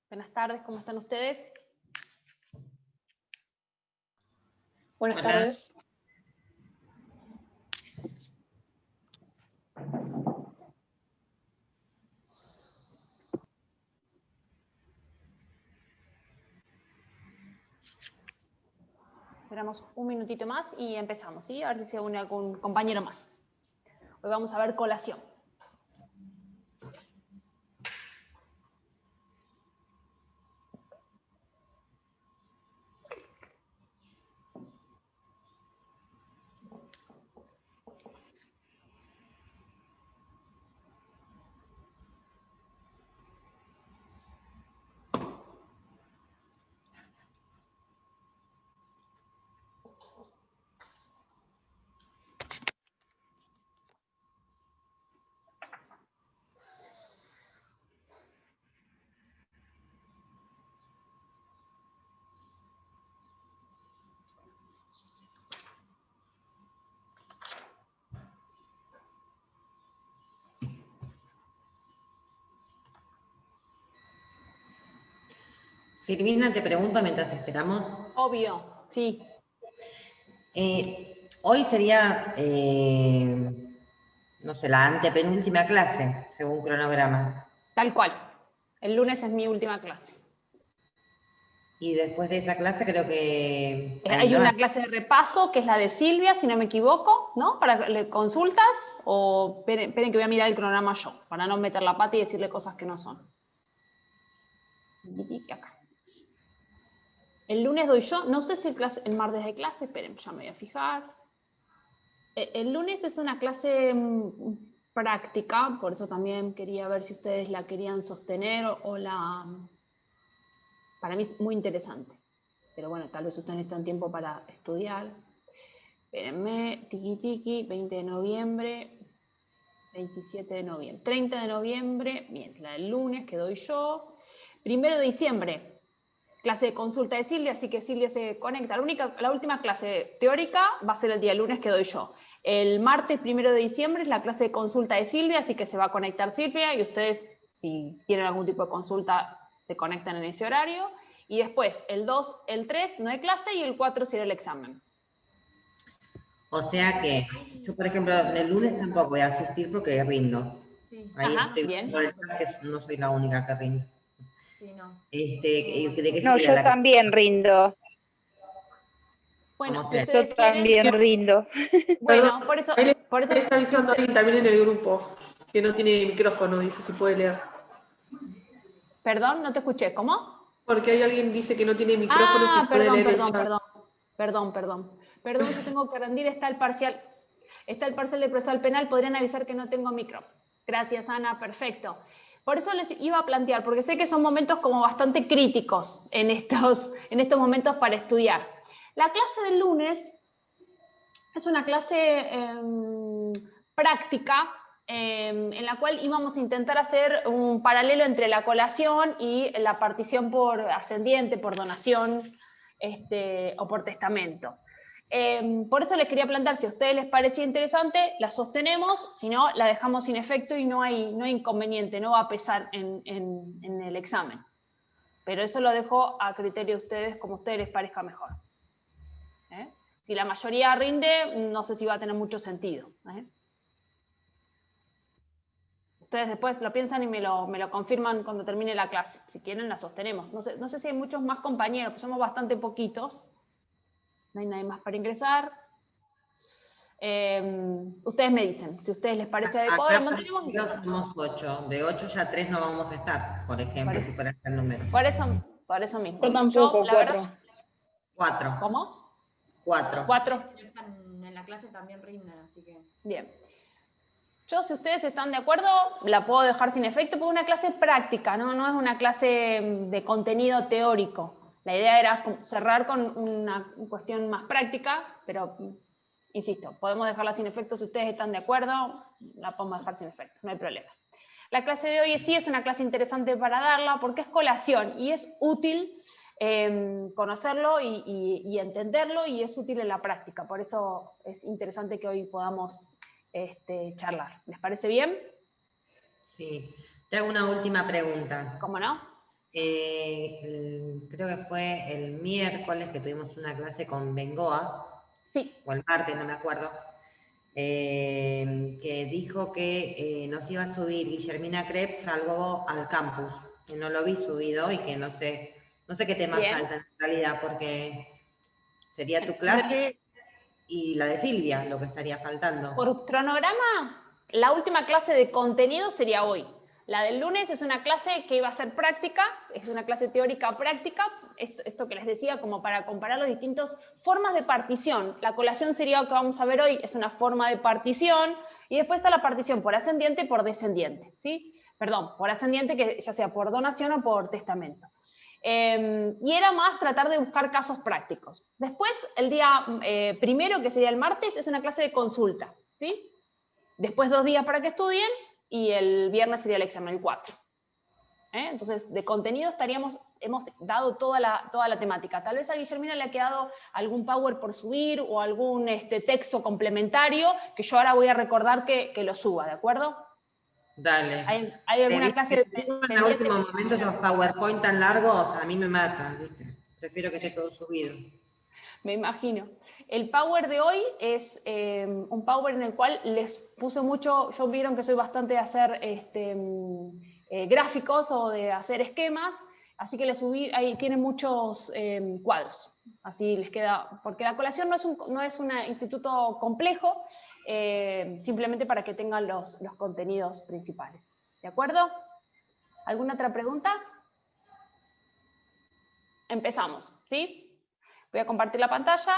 Buenas tardes, ¿cómo están ustedes? Buenas tardes. Esperamos un minutito más y empezamos, ¿sí? A ver si se une algún compañero más. Hoy vamos a ver colación. Silvina, te pregunto mientras esperamos. Obvio, sí. Hoy sería, no sé, la antepenúltima clase, según cronograma. Tal cual. El lunes es mi última clase. Y después de esa clase creo que... Hay una clase de repaso, que es la de Silvia, si no me equivoco, ¿no? Para consultas, o esperen que voy a mirar el cronograma yo, para no meter la pata y decirle cosas que no son. Y acá. El lunes doy yo, no sé si el martes de clase, esperen, ya me voy a fijar. El lunes es una clase práctica, por eso también quería ver si ustedes la querían sostener o la... Para mí es muy interesante, pero bueno, tal vez ustedes necesitan tiempo para estudiar. Espérenme, tiki tiki, 20 de noviembre, 27 de noviembre, 30 de noviembre, bien, la del lunes que doy yo. 1 de diciembre, clase de consulta de Silvia, así que Silvia se conecta. La última clase teórica va a ser el día lunes que doy yo. El martes 1 de diciembre es la clase de consulta de Silvia, así que se va a conectar Silvia y ustedes, si tienen algún tipo de consulta, se conectan en ese horario. Y después, el 2, el 3 no hay clase y el 4 será el examen. O sea que yo, por ejemplo, el lunes tampoco voy a asistir porque rindo. Sí. Ahí Ajá, estoy bien. por el chat, que no soy la única que rinde. Sí, no. ¿De qué No, sería yo también rindo. Bueno, ¿Cómo si sea? ustedes Yo también quieren... rindo. Bueno, Perdón, por eso... ahí le está avisando a alguien también en el grupo que no tiene micrófono, dice si puede leer. Perdón, no te escuché, ¿cómo? Porque hay alguien que dice que no tiene micrófono, si puede leer el chat. Perdón, yo tengo que rendir, está el parcial de procesal penal, podrían avisar que no tengo micrófono. Gracias, Ana, perfecto. Por eso les iba a plantear, porque sé que son momentos como bastante críticos en estos momentos para estudiar. La clase del lunes es una clase práctica, en la cual íbamos a intentar hacer un paralelo entre la colación y la partición por ascendiente, por donación o por testamento. Por eso les quería plantear, si a ustedes les parecía interesante, la sostenemos, si no, la dejamos sin efecto y no hay inconveniente, no va a pesar en el examen. Pero eso lo dejo a criterio de ustedes, como a ustedes les parezca mejor. Si la mayoría rinde, no sé si va a tener mucho sentido. Ustedes después lo piensan y me lo confirman cuando termine la clase. Si quieren, la sostenemos. No sé si hay muchos más compañeros, pues somos bastante poquitos. No hay nadie más para ingresar. Ustedes me dicen, si a ustedes les parece adecuado, la mantenemos. Somos 8. De 8 ya 3 no vamos a estar, por ejemplo, si fuera el número. Por eso mismo. Yo tampoco, la verdad, 4. ¿cómo? 4. 4. En la clase también rinden, así que... Bien. Yo, si ustedes están de acuerdo, la puedo dejar sin efecto porque es una clase práctica, no es una clase de contenido teórico. La idea era cerrar con una cuestión más práctica, pero, insisto, podemos dejarla sin efecto si ustedes están de acuerdo, la podemos dejar sin efecto, no hay problema. La clase de hoy sí es una clase interesante para darla porque es colación y es útil conocerlo y entenderlo, y es útil en la práctica. Por eso es interesante que hoy podamos charlar. ¿Les parece bien? Sí. Te hago una última pregunta. ¿Cómo no? Creo que fue el miércoles que tuvimos una clase con Bengoa, Sí. o el martes, no me acuerdo, que dijo que nos iba a subir Guillermina Krebs algo al campus, que no lo vi subido y que no sé qué temas Bien. faltan en realidad, porque sería tu En clase y la de Silvia lo que estaría faltando. Por cronograma, la última clase de contenido sería hoy. La del lunes es una clase que iba a ser práctica, es una clase teórica práctica, esto que les decía, como para comparar las distintas formas de partición. La colación sería lo que vamos a ver hoy, es una forma de partición, y después está la partición por ascendiente y por descendiente, ¿sí? Perdón, por ascendiente, que ya sea por donación o por testamento. Y era más tratar de buscar casos prácticos. Después, el día primero, que sería el martes, es una clase de consulta, ¿sí? Después 2 días para que estudien, y el viernes sería el examen, el 4. Entonces, de contenido hemos dado toda la temática. Tal vez a Guillermina le ha quedado algún power por subir o algún texto complementario que yo ahora voy a recordar que lo suba, ¿de acuerdo? Dale. ¿Hay alguna clase En el último momento esos PowerPoint tan largos a mí me matan, ¿viste? Prefiero que esté todo subido. Me imagino. El Power de hoy es un Power en el cual les puse mucho, yo vieron que soy bastante de hacer gráficos o de hacer esquemas, así que les subí, ahí tiene muchos cuadros, así les queda, porque la colación no es un instituto complejo, simplemente para que tengan los contenidos principales. ¿De acuerdo? ¿Alguna otra pregunta? Empezamos, ¿sí? Voy a compartir la pantalla.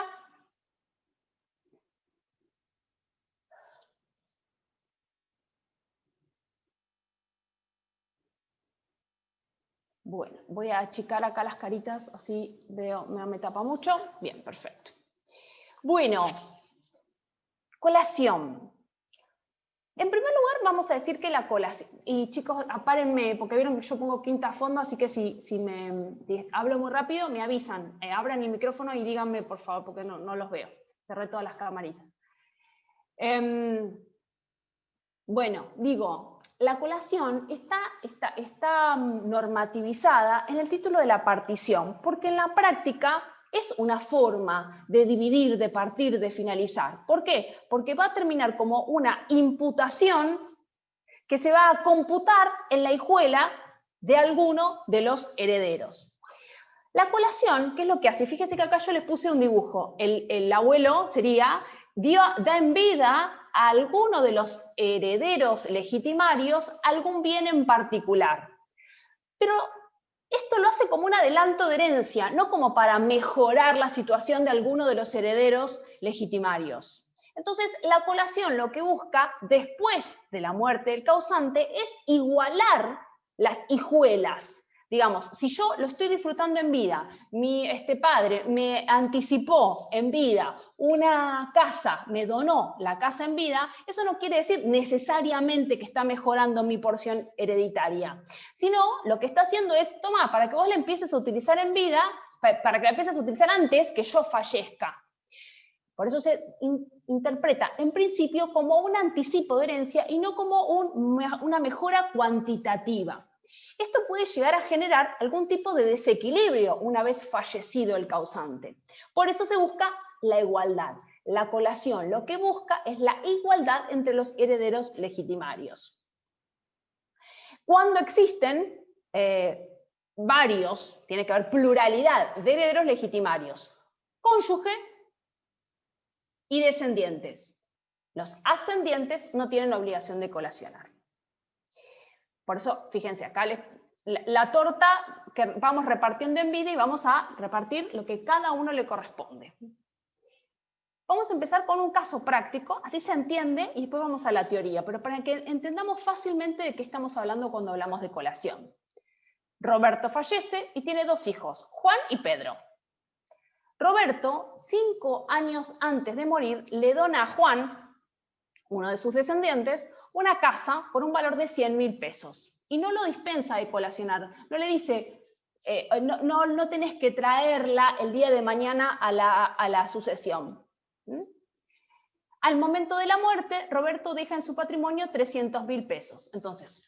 Bueno, voy a achicar acá las caritas, así veo, no me tapa mucho. Bien, perfecto. Bueno, colación. En primer lugar, vamos a decir que la colación, y chicos, apárenme, porque vieron que yo pongo quinta a fondo, así que si hablo muy rápido, me avisan, abran el micrófono y díganme, por favor, porque no los veo. Cerré todas las camaritas. Bueno, digo, la colación está normativizada en el título de la partición, porque en la práctica es una forma de dividir, de partir, de finalizar. ¿Por qué? Porque va a terminar como una imputación que se va a computar en la hijuela de alguno de los herederos. La colación, ¿qué es lo que hace? Fíjense que acá yo les puse un dibujo. El abuelo da en vida a alguno de los herederos legitimarios algún bien en particular. Pero esto lo hace como un adelanto de herencia, no como para mejorar la situación de alguno de los herederos legitimarios. Entonces, la colación lo que busca, después de la muerte del causante, es igualar las hijuelas. Digamos, si yo lo estoy disfrutando en vida, mi padre me anticipó en vida una casa, me donó la casa en vida, eso no quiere decir necesariamente que está mejorando mi porción hereditaria, sino lo que está haciendo es, toma, para que vos la empieces a utilizar en vida, para que la empieces a utilizar antes que yo fallezca. Por eso se interpreta en principio como un anticipo de herencia y no como una mejora cuantitativa. Esto puede llegar a generar algún tipo de desequilibrio una vez fallecido el causante. Por eso se busca la igualdad. La colación lo que busca es la igualdad entre los herederos legitimarios. Cuando existen varios, tiene que haber pluralidad de herederos legitimarios, cónyuge y descendientes. Los ascendientes no tienen obligación de colacionar. Por eso, fíjense, acá la torta que vamos repartiendo en vida y vamos a repartir lo que cada uno le corresponde. Vamos a empezar con un caso práctico, así se entiende, y después vamos a la teoría, pero para que entendamos fácilmente de qué estamos hablando cuando hablamos de colación. Roberto fallece y tiene 2 hijos, Juan y Pedro. Roberto, 5 años antes de morir, le dona a Juan, uno de sus descendientes, una casa por un valor de 100.000 pesos. Y no lo dispensa de colacionar, no le dice, no tenés que traerla el día de mañana a la sucesión. Al momento de la muerte, Roberto deja en su patrimonio 300.000 pesos. Entonces,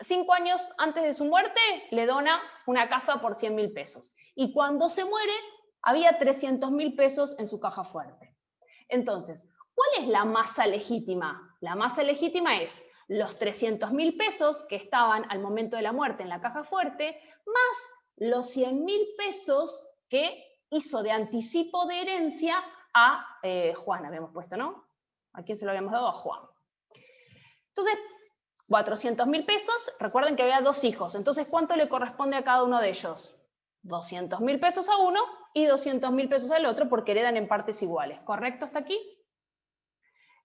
5 años antes de su muerte, le dona una casa por 100.000 pesos. Y cuando se muere, había 300.000 pesos en su caja fuerte. Entonces, ¿cuál es la masa legítima? La masa legítima es los 300.000 pesos que estaban al momento de la muerte en la caja fuerte, más los 100.000 pesos que hizo de anticipo de herencia a Juan, habíamos puesto, ¿no? ¿A quién se lo habíamos dado? A Juan. Entonces, 400.000 pesos, recuerden que había 2 hijos, entonces ¿cuánto le corresponde a cada uno de ellos? 200.000 pesos a uno y 200.000 pesos al otro porque heredan en partes iguales, ¿correcto hasta aquí?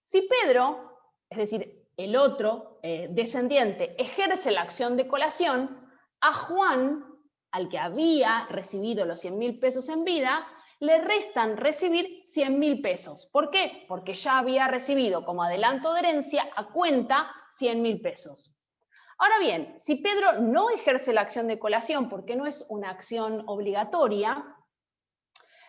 Si Pedro, es decir, el otro descendiente, ejerce la acción de colación, a Juan, al que había recibido los 100.000 pesos en vida, le restan recibir 100.000 pesos. ¿Por qué? Porque ya había recibido como adelanto de herencia a cuenta 100.000 pesos. Ahora bien, si Pedro no ejerce la acción de colación porque no es una acción obligatoria,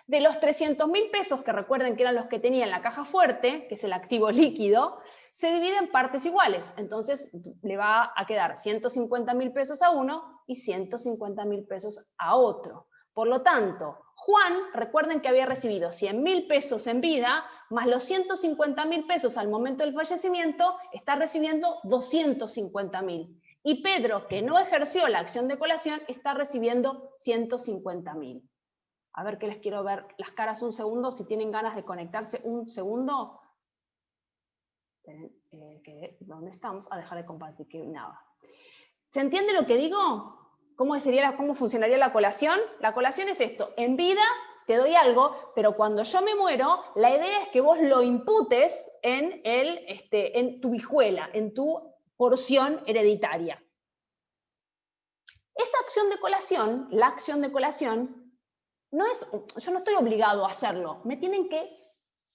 de los 300.000 pesos, que recuerden que eran los que tenía en la caja fuerte, que es el activo líquido, se divide en partes iguales. Entonces le va a quedar 150.000 pesos a uno y 150.000 pesos a otro. Por lo tanto, Juan, recuerden que había recibido 100.000 pesos en vida, más los 150.000 pesos al momento del fallecimiento, está recibiendo 250.000. Y Pedro, que no ejerció la acción de colación, está recibiendo 150.000. A ver que les quiero ver las caras un segundo, si tienen ganas de conectarse un segundo. ¿Dónde estamos? A dejar de compartir, que nada. ¿Se entiende lo que digo? ¿Cómo funcionaría la colación? La colación es esto, en vida te doy algo, pero cuando yo me muero, la idea es que vos lo imputes en tu vijuela, en tu porción hereditaria. Esa acción de colación, la acción de colación, yo no estoy obligado a hacerlo,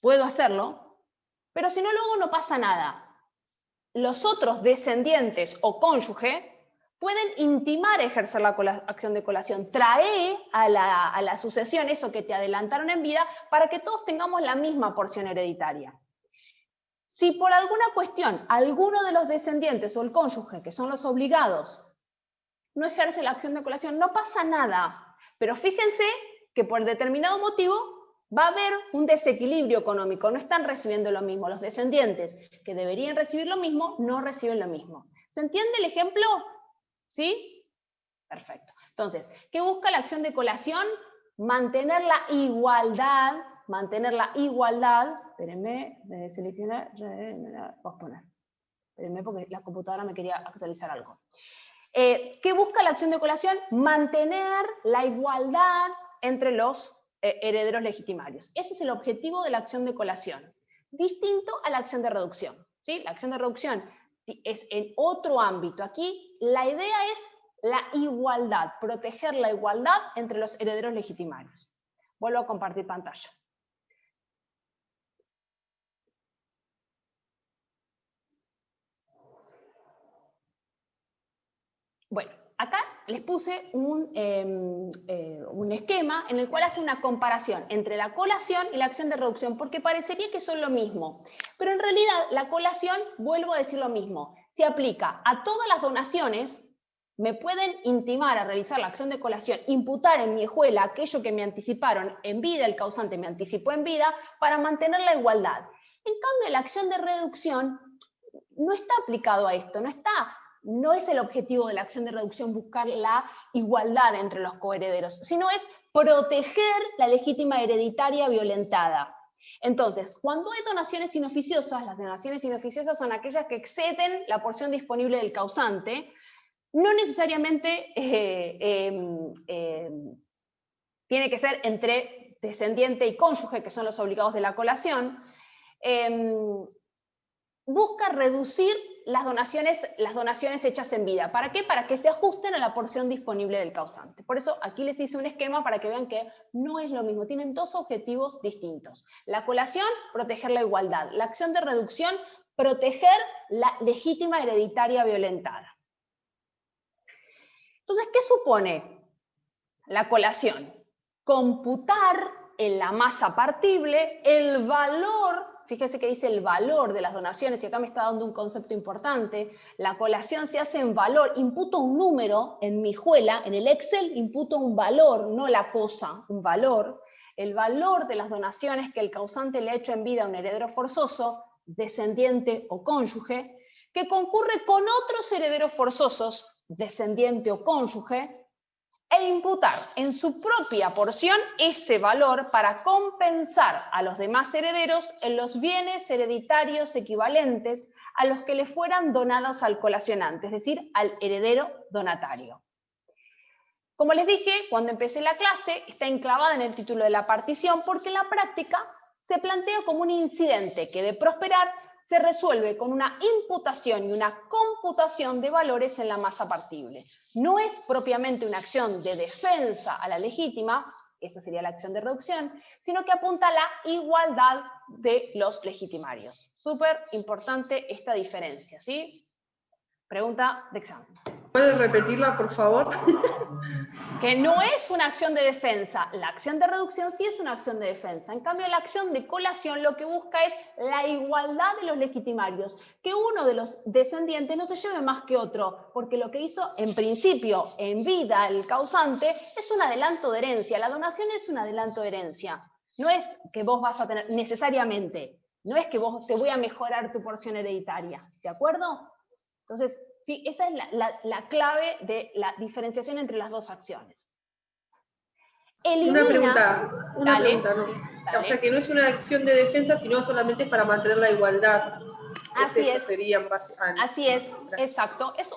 puedo hacerlo, pero si no lo hago no pasa nada. Los otros descendientes o cónyuge pueden intimar a ejercer la acción de colación, trae a la sucesión eso que te adelantaron en vida para que todos tengamos la misma porción hereditaria. Si por alguna cuestión alguno de los descendientes o el cónyuge, que son los obligados, no ejerce la acción de colación, no pasa nada, pero fíjense que por determinado motivo va a haber un desequilibrio económico, no están recibiendo lo mismo. Los descendientes que deberían recibir lo mismo, no reciben lo mismo. ¿Se entiende el ejemplo? ¿Sí? Perfecto. Entonces, ¿qué busca la acción de colación? Mantener la igualdad, espérenme, seleccionar, posponer. Espérenme porque la computadora me quería actualizar algo. ¿Qué busca la acción de colación? Mantener la igualdad entre los herederos legitimarios. Ese es el objetivo de la acción de colación, distinto a la acción de reducción. ¿Sí? La acción de reducción es en otro ámbito. Aquí la idea es la igualdad, proteger la igualdad entre los herederos legitimarios. Vuelvo a compartir pantalla. Bueno, acá les puse un esquema en el cual hace una comparación entre la colación y la acción de reducción, porque parecería que son lo mismo. Pero en realidad la colación, vuelvo a decir lo mismo, se aplica a todas las donaciones. Me pueden intimar a realizar la acción de colación, imputar en mi escuela aquello que me anticiparon en vida, el causante me anticipó en vida, para mantener la igualdad. En cambio, la acción de reducción no está aplicado a esto, no es el objetivo de la acción de reducción buscar la igualdad entre los coherederos, sino es proteger la legítima hereditaria violentada. Entonces, cuando hay donaciones inoficiosas, las donaciones inoficiosas son aquellas que exceden la porción disponible del causante, no necesariamente tiene que ser entre descendiente y cónyuge, que son los obligados de la colación, busca reducir las donaciones hechas en vida. ¿Para qué? Para que se ajusten a la porción disponible del causante. Por eso aquí les hice un esquema para que vean que no es lo mismo. Tienen dos objetivos distintos. La colación, proteger la igualdad. La acción de reducción, proteger la legítima hereditaria violentada. Entonces, ¿qué supone la colación? Computar en la masa partible el valor fíjese que dice el valor de las donaciones, y acá me está dando un concepto importante. La colación se hace en valor, imputo un número en mi hijuela, en el Excel imputo un valor, no la cosa, un valor. El valor de las donaciones que el causante le ha hecho en vida a un heredero forzoso, descendiente o cónyuge, que concurre con otros herederos forzosos, descendiente o cónyuge, e imputar en su propia porción ese valor para compensar a los demás herederos en los bienes hereditarios equivalentes a los que le fueran donados al colacionante, es decir, al heredero donatario. Como les dije, cuando empecé la clase, está enclavada en el título de la partición porque en la práctica se plantea como un incidente que de prosperar se resuelve con una imputación y una computación de valores en la masa partible. No es propiamente una acción de defensa a la legítima, esa sería la acción de reducción, sino que apunta a la igualdad de los legitimarios. Súper importante esta diferencia, ¿sí? Pregunta de examen. ¿Puedes repetirla, por favor? Que no es una acción de defensa. La acción de reducción sí es una acción de defensa. En cambio, la acción de colación lo que busca es la igualdad de los legitimarios, que uno de los descendientes no se lleve más que otro, porque lo que hizo en principio, en vida, el causante, es un adelanto de herencia. La donación es un adelanto de herencia. No es que vos vas a tener, necesariamente, no es que vos te voy a mejorar tu porción hereditaria, ¿de acuerdo? Entonces, sí, esa es la clave de la diferenciación entre las dos acciones. Elimina, Una pregunta, ¿no? dale. O sea, que no es una acción de defensa, sino solamente es para mantener la igualdad. Así es. Sería Así es, exacto. Es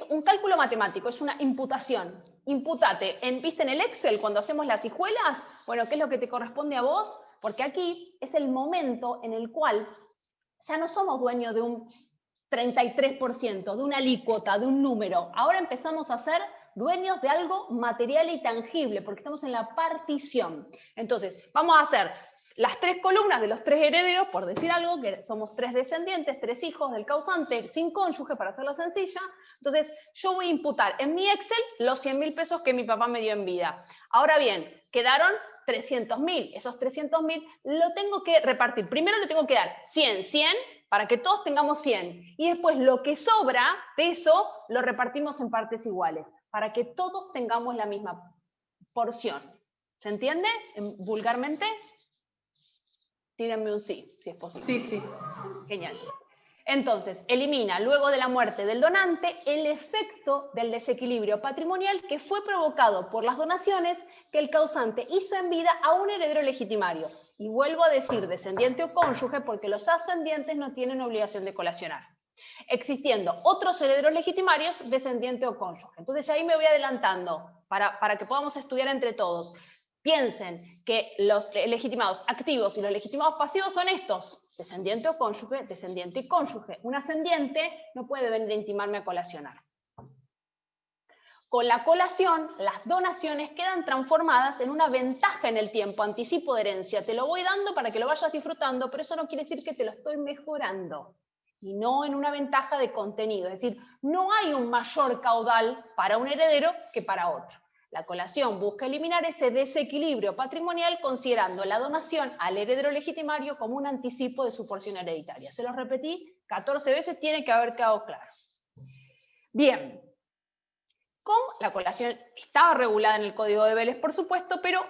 un cálculo matemático, es una imputación. Impútate. ¿Viste en el Excel cuando hacemos las hijuelas? Bueno, ¿qué es lo que te corresponde a vos? Porque aquí es el momento en el cual ya no somos dueños de un 33%, de una alícuota, de un número. Ahora empezamos a ser dueños de algo material y tangible, porque estamos en la partición. Entonces, vamos a hacer las tres columnas de los tres herederos, por decir algo, que somos tres descendientes, tres hijos del causante, sin cónyuge, para hacerla sencilla. Entonces, yo voy a imputar en mi Excel los 100.000 pesos que mi papá me dio en vida. Ahora bien, quedaron 300.000. Esos 300.000 lo tengo que repartir. Primero le tengo que dar 100, 100, para que todos tengamos 100. Y después lo que sobra de eso lo repartimos en partes iguales, para que todos tengamos la misma porción. ¿Se entiende? Vulgarmente. Tírenme un sí, si es posible. Sí, sí. Genial. Entonces, elimina luego de la muerte del donante el efecto del desequilibrio patrimonial que fue provocado por las donaciones que el causante hizo en vida a un heredero legitimario. Y vuelvo a decir descendiente o cónyuge porque los ascendientes no tienen obligación de colacionar. Existiendo otros herederos legitimarios, descendiente o cónyuge. Entonces ahí me voy adelantando para que podamos estudiar entre todos. Piensen que los legitimados activos y los legitimados pasivos son estos. Descendiente o cónyuge, descendiente y cónyuge. Un ascendiente no puede venir a intimarme a colacionar. Con la colación, las donaciones quedan transformadas en una ventaja en el tiempo, anticipo de herencia. Te lo voy dando para que lo vayas disfrutando, pero eso no quiere decir que te lo estoy mejorando. Y no en una ventaja de contenido. Es decir, no hay un mayor caudal para un heredero que para otro. La colación busca eliminar ese desequilibrio patrimonial considerando la donación al heredero legitimario como un anticipo de su porción hereditaria. Se los repetí 14 veces, tiene que haber quedado claro. Bien, la colación estaba regulada en el Código de Vélez, por supuesto, pero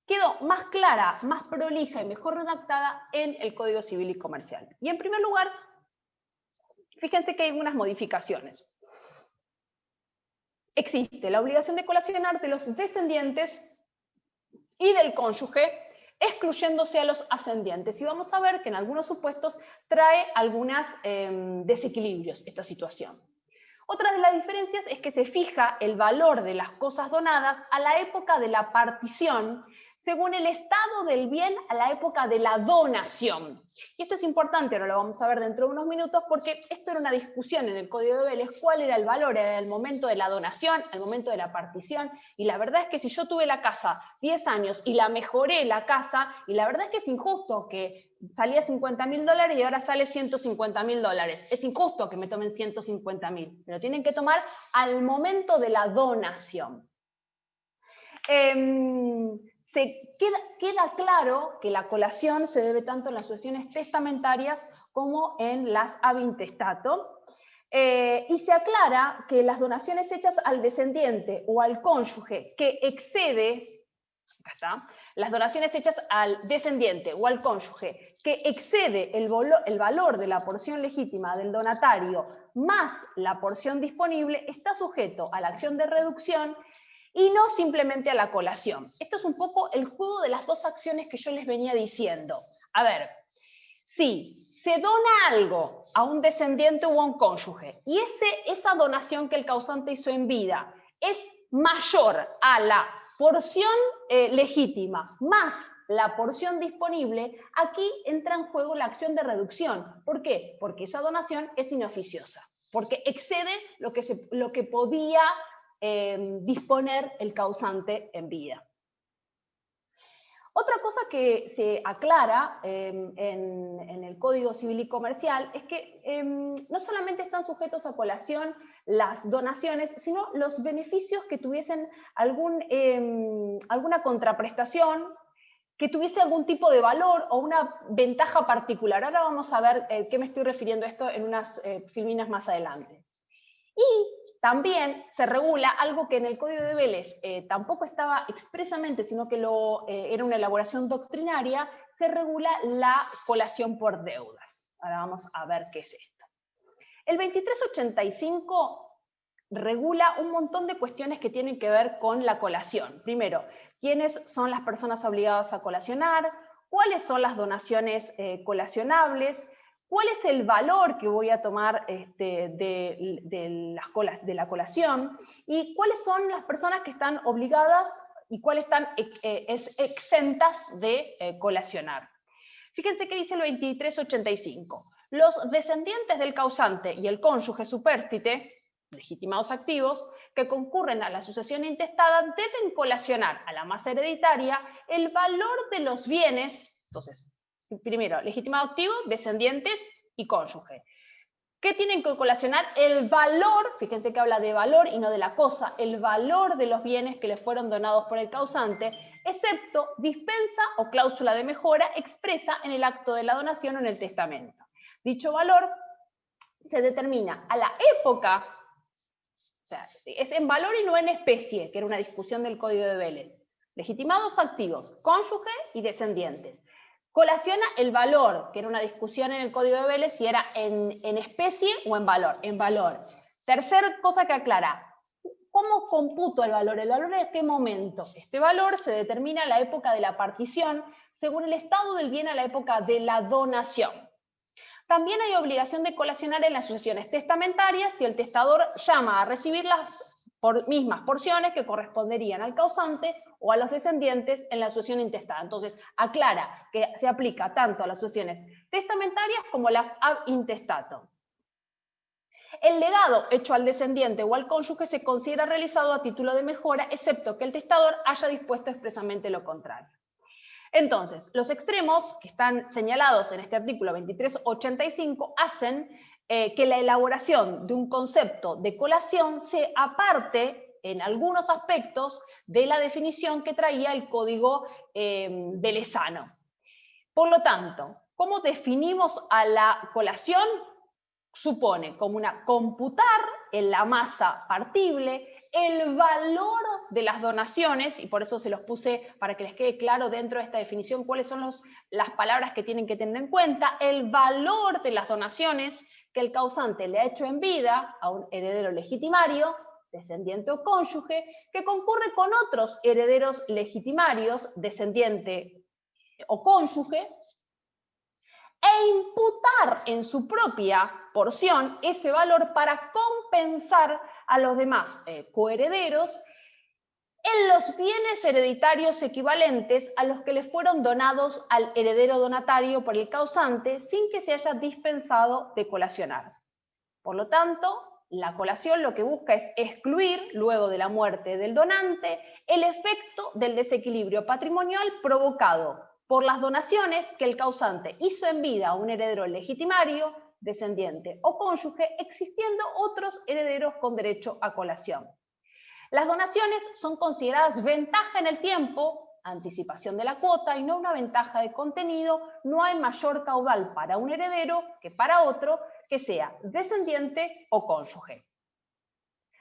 quedó más clara, más prolija y mejor redactada en el Código Civil y Comercial. Y en primer lugar, fíjense que hay algunas modificaciones. Existe la obligación de colacionar de los descendientes y del cónyuge, excluyéndose a los ascendientes. Y vamos a ver que en algunos supuestos trae algunos desequilibrios esta situación. Otra de las diferencias es que se fija el valor de las cosas donadas a la época de la partición, según el estado del bien a la época de la donación. Y esto es importante, ahora lo vamos a ver dentro de unos minutos, porque esto era una discusión en el Código de Vélez, cuál era el valor, era el momento de la donación, el momento de la partición, y la verdad es que si yo tuve la casa 10 años y la mejoré la casa, y la verdad es que es injusto que salía $50.000 y ahora sale $150.000. Es injusto que me tomen 150.000, pero tienen que tomar al momento de la donación. queda claro que la colación se debe tanto en las sucesiones testamentarias como en las ab intestato, y se aclara que las donaciones hechas al descendiente o al cónyuge que excede, acá está, las donaciones hechas al descendiente o al cónyuge que excede el valor de la porción legítima del donatario más la porción disponible está sujeto a la acción de reducción y no simplemente a la colación. Esto es un poco el juego de las dos acciones que yo les venía diciendo. A ver, si se dona algo a un descendiente o a un cónyuge y esa donación que el causante hizo en vida es mayor a la porción legítima más la porción disponible, aquí entra en juego la acción de reducción. ¿Por qué? Porque esa donación es inoficiosa, porque excede lo que podía disponer el causante en vida. Otra cosa que se aclara en el Código Civil y Comercial es que no solamente están sujetos a colación las donaciones, sino los beneficios que tuviesen alguna contraprestación, que tuviese algún tipo de valor o una ventaja particular. Ahora vamos a ver qué me estoy refiriendo a esto en unas filminas más adelante. Y también se regula algo que en el Código de Vélez tampoco estaba expresamente, sino que era una elaboración doctrinaria, se regula la colación por deudas. Ahora vamos a ver qué es esto. El 2385 regula un montón de cuestiones que tienen que ver con la colación. Primero, quiénes son las personas obligadas a colacionar, cuáles son las donaciones colacionables, cuál es el valor que voy a tomar de la colación y cuáles son las personas que están obligadas y cuáles están exentas de colacionar. Fíjense qué dice el 2385. Los descendientes del causante y el cónyuge supérstite, legitimados activos, que concurren a la sucesión intestada deben colacionar a la masa hereditaria el valor de los bienes. Entonces, primero, legitimado activo, descendientes y cónyuge. ¿Qué tienen que colacionar? El valor, fíjense que habla de valor y no de la cosa, el valor de los bienes que le fueron donados por el causante, excepto dispensa o cláusula de mejora expresa en el acto de la donación o en el testamento. Dicho valor se determina a la época, o sea, es en valor y no en especie, que era una discusión del Código de Vélez. Legitimados activos, cónyuge y descendientes. Colaciona el valor, que era una discusión en el Código de Vélez si era en especie o en valor. En valor. Tercer cosa que aclara, ¿cómo computo el valor? ¿El valor de qué momento? Este valor se determina en la época de la partición, según el estado del bien a la época de la donación. También hay obligación de colacionar en las sucesiones testamentarias si el testador llama a recibir las mismas porciones que corresponderían al causante o a los descendientes en la sucesión intestada. Entonces, aclara que se aplica tanto a las sucesiones testamentarias como las ab intestato. El legado hecho al descendiente o al cónyuge se considera realizado a título de mejora, excepto que el testador haya dispuesto expresamente lo contrario. Entonces, los extremos que están señalados en este artículo 2385 hacen que la elaboración de un concepto de colación se aparte en algunos aspectos de la definición que traía el Código velezano. Por lo tanto, ¿cómo definimos a la colación? Supone como una computar en la masa partible el valor de las donaciones, y por eso se los puse para que les quede claro dentro de esta definición cuáles son las palabras que tienen que tener en cuenta, el valor de las donaciones que el causante le ha hecho en vida a un heredero legitimario, descendiente o cónyuge, que concurre con otros herederos legitimarios, descendiente o cónyuge, e imputar en su propia porción ese valor para compensar a los demás coherederos en los bienes hereditarios equivalentes a los que le fueron donados al heredero donatario por el causante sin que se haya dispensado de colacionar. Por lo tanto, la colación lo que busca es excluir, luego de la muerte del donante, el efecto del desequilibrio patrimonial provocado por las donaciones que el causante hizo en vida a un heredero legitimario, descendiente o cónyuge, existiendo otros herederos con derecho a colación. Las donaciones son consideradas ventaja en el tiempo anticipación de la cuota y no una ventaja de contenido, no hay mayor caudal para un heredero que para otro, que sea descendiente o cónyuge.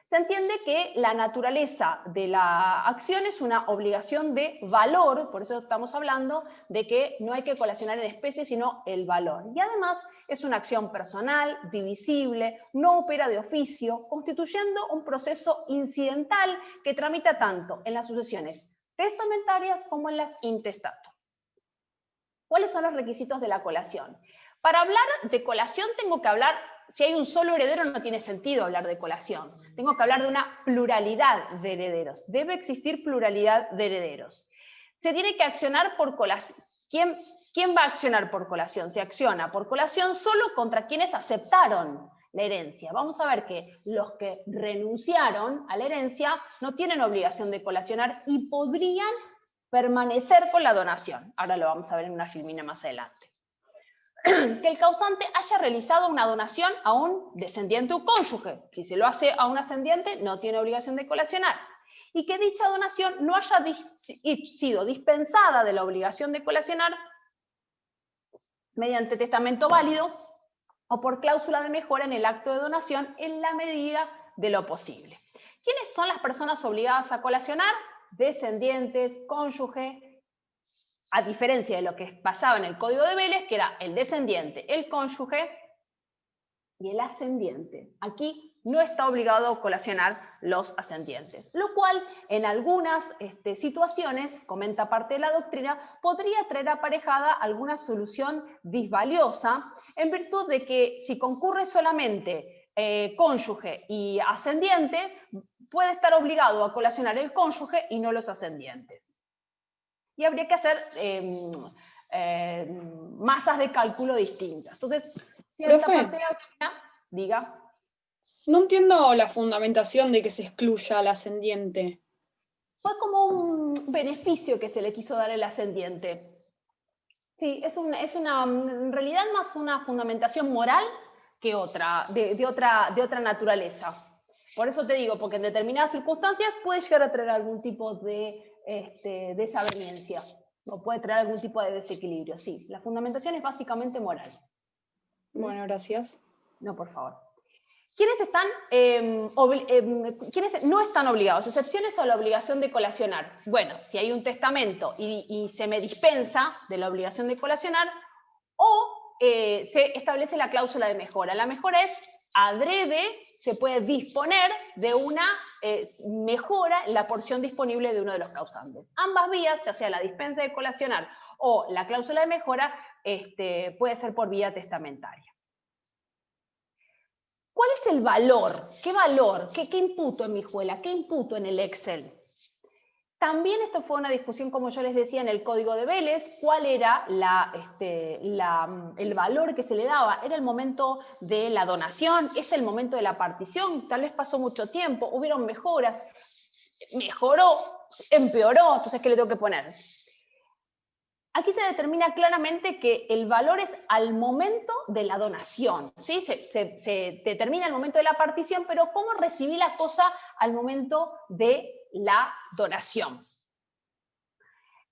Se entiende que la naturaleza de la acción es una obligación de valor, por eso estamos hablando de que no hay que colacionar en especie, sino el valor. Y además es una acción personal, divisible, no opera de oficio, constituyendo un proceso incidental que tramita tanto en las sucesiones testamentarias como en las intestato. ¿Cuáles son los requisitos de la colación? Para hablar de colación tengo que hablar, si hay un solo heredero no tiene sentido hablar de colación. Tengo que hablar de una pluralidad de herederos. Debe existir pluralidad de herederos. Se tiene que accionar por colación. ¿Quién va a accionar por colación? Se acciona por colación solo contra quienes aceptaron la herencia. Vamos a ver que los que renunciaron a la herencia no tienen obligación de colacionar y podrían permanecer con la donación. Ahora lo vamos a ver en una filmina más adelante. Que el causante haya realizado una donación a un descendiente o cónyuge. Si se lo hace a un ascendiente, no tiene obligación de colacionar. Y que dicha donación no haya sido dispensada de la obligación de colacionar mediante testamento válido o por cláusula de mejora en el acto de donación en la medida de lo posible. ¿Quiénes son las personas obligadas a colacionar? Descendientes, cónyuge. A diferencia de lo que pasaba en el Código de Vélez, que era el descendiente, el cónyuge y el ascendiente. Aquí no está obligado a colacionar los ascendientes, lo cual en algunas situaciones, comenta parte de la doctrina, podría traer aparejada alguna solución disvaliosa, en virtud de que si concurre solamente cónyuge y ascendiente, puede estar obligado a colacionar el cónyuge y no los ascendientes. Y habría que hacer masas de cálculo distintas. Entonces, cierta Profe, parte de la doctrina, diga. no entiendo la fundamentación de que se excluya al ascendiente. Fue como un beneficio que se le quiso dar al ascendiente. Sí, es en realidad más una fundamentación moral que otra, de otra naturaleza. Por eso te digo, porque en determinadas circunstancias puede llegar a traer algún tipo de desaveniencia, o puede traer algún tipo de desequilibrio. Sí, la fundamentación es básicamente moral. Bueno, gracias. No, por favor. ¿Quiénes no están obligados? Excepciones a la obligación de colacionar. Bueno, si hay un testamento y se me dispensa de la obligación de colacionar, o se establece la cláusula de mejora. La mejora es adrede, se puede disponer de una mejora en la porción disponible de uno de los causantes. Ambas vías, ya sea la dispensa de colacionar o la cláusula de mejora, puede ser por vía testamentaria. ¿Cuál es el valor? ¿Qué valor? ¿Qué imputo en mi Mijuela? ¿Qué imputo en el Excel? También esto fue una discusión, como yo les decía, en el Código de Vélez. ¿Cuál era el valor que se le daba? ¿Era el momento de la donación? ¿Es el momento de la partición? Tal vez pasó mucho tiempo, hubieron mejoras, mejoró, empeoró, entonces ¿qué le tengo que poner? Aquí se determina claramente que el valor es al momento de la donación, ¿sí? Se determina el momento de la partición, pero ¿cómo recibí la cosa al momento de la donación?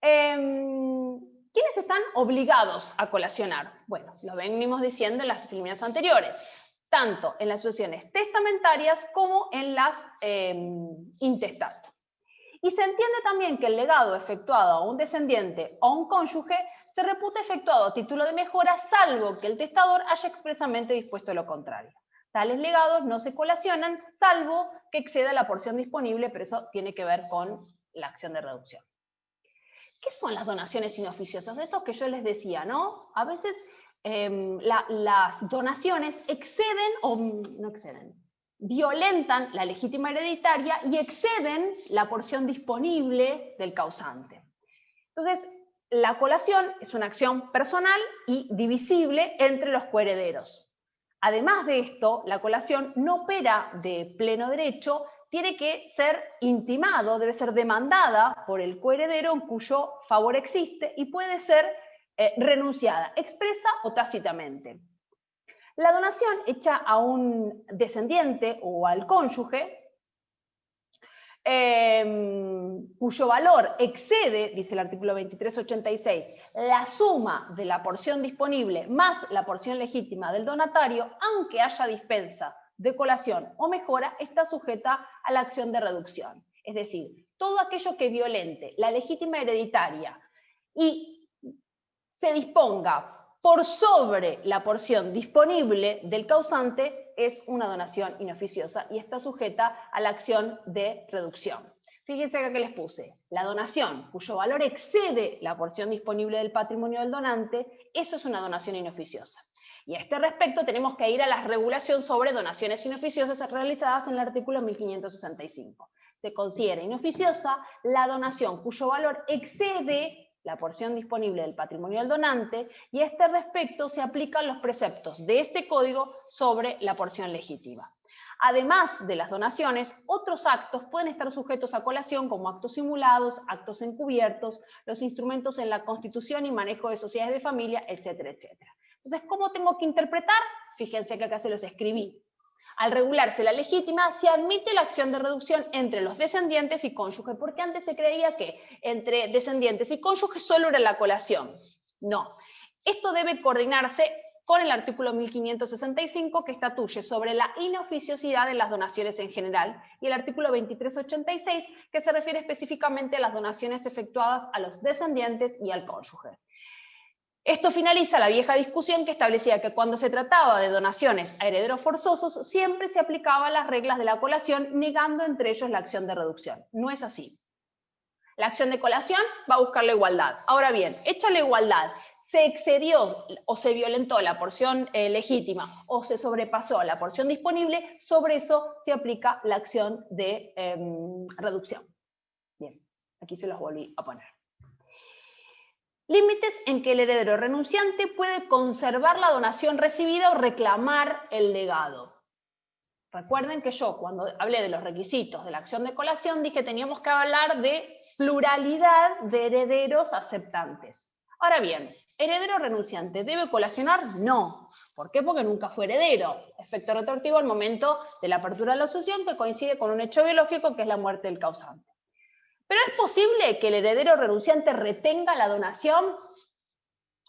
¿Quiénes están obligados a colacionar? Bueno, lo venimos diciendo en las filminas anteriores, tanto en las sucesiones testamentarias como en las intestato. Y se entiende también que el legado efectuado a un descendiente o a un cónyuge se reputa efectuado a título de mejora, salvo que el testador haya expresamente dispuesto lo contrario. Tales legados no se colacionan, salvo que exceda la porción disponible, pero eso tiene que ver con la acción de reducción. ¿Qué son las donaciones inoficiosas? Esto que yo les decía, ¿no? A veces las donaciones exceden o no exceden, violentan la legítima hereditaria y exceden la porción disponible del causante. Entonces, la colación es una acción personal y divisible entre los coherederos. Además de esto, la colación no opera de pleno derecho, tiene que ser intimado, debe ser demandada por el coheredero en cuyo favor existe y puede ser renunciada, expresa o tácitamente. La donación hecha a un descendiente o al cónyuge cuyo valor excede, dice el artículo 2386, la suma de la porción disponible más la porción legítima del donatario, aunque haya dispensa de colación o mejora, está sujeta a la acción de reducción. Es decir, todo aquello que violente la legítima hereditaria y se disponga por sobre la porción disponible del causante es una donación inoficiosa y está sujeta a la acción de reducción. Fíjense acá que les puse, la donación cuyo valor excede la porción disponible del patrimonio del donante, eso es una donación inoficiosa. Y a este respecto tenemos que ir a la regulación sobre donaciones inoficiosas realizadas en el artículo 1565. Se considera inoficiosa la donación cuyo valor excede la porción disponible del patrimonio del donante, y a este respecto se aplican los preceptos de este código sobre la porción legítima. Además de las donaciones, otros actos pueden estar sujetos a colación como actos simulados, actos encubiertos, los instrumentos en la constitución y manejo de sociedades de familia, etcétera, etcétera. Entonces, ¿cómo tengo que interpretar? Fíjense que acá se los escribí. Al regularse la legítima, se admite la acción de reducción entre los descendientes y cónyuges, porque antes se creía que entre descendientes y cónyuges solo era la colación. No. Esto debe coordinarse con el artículo 1565 que estatuye sobre la inoficiosidad de las donaciones en general y el artículo 2386 que se refiere específicamente a las donaciones efectuadas a los descendientes y al cónyuge. Esto finaliza la vieja discusión que establecía que cuando se trataba de donaciones a herederos forzosos siempre se aplicaban las reglas de la colación, negando entre ellos la acción de reducción. No es así. La acción de colación va a buscar la igualdad. Ahora bien, hecha la igualdad, se excedió o se violentó la porción legítima o se sobrepasó la porción disponible, sobre eso se aplica la acción de reducción. Bien, aquí se los volví a poner. Límites en que el heredero renunciante puede conservar la donación recibida o reclamar el legado. Recuerden que yo cuando hablé de los requisitos de la acción de colación dije que teníamos que hablar de pluralidad de herederos aceptantes. Ahora bien, ¿heredero renunciante debe colacionar? No. ¿Por qué? Porque nunca fue heredero. Efecto retroactivo al momento de la apertura de la sucesión que coincide con un hecho biológico que es la muerte del causante. ¿Pero es posible que el heredero renunciante retenga la donación?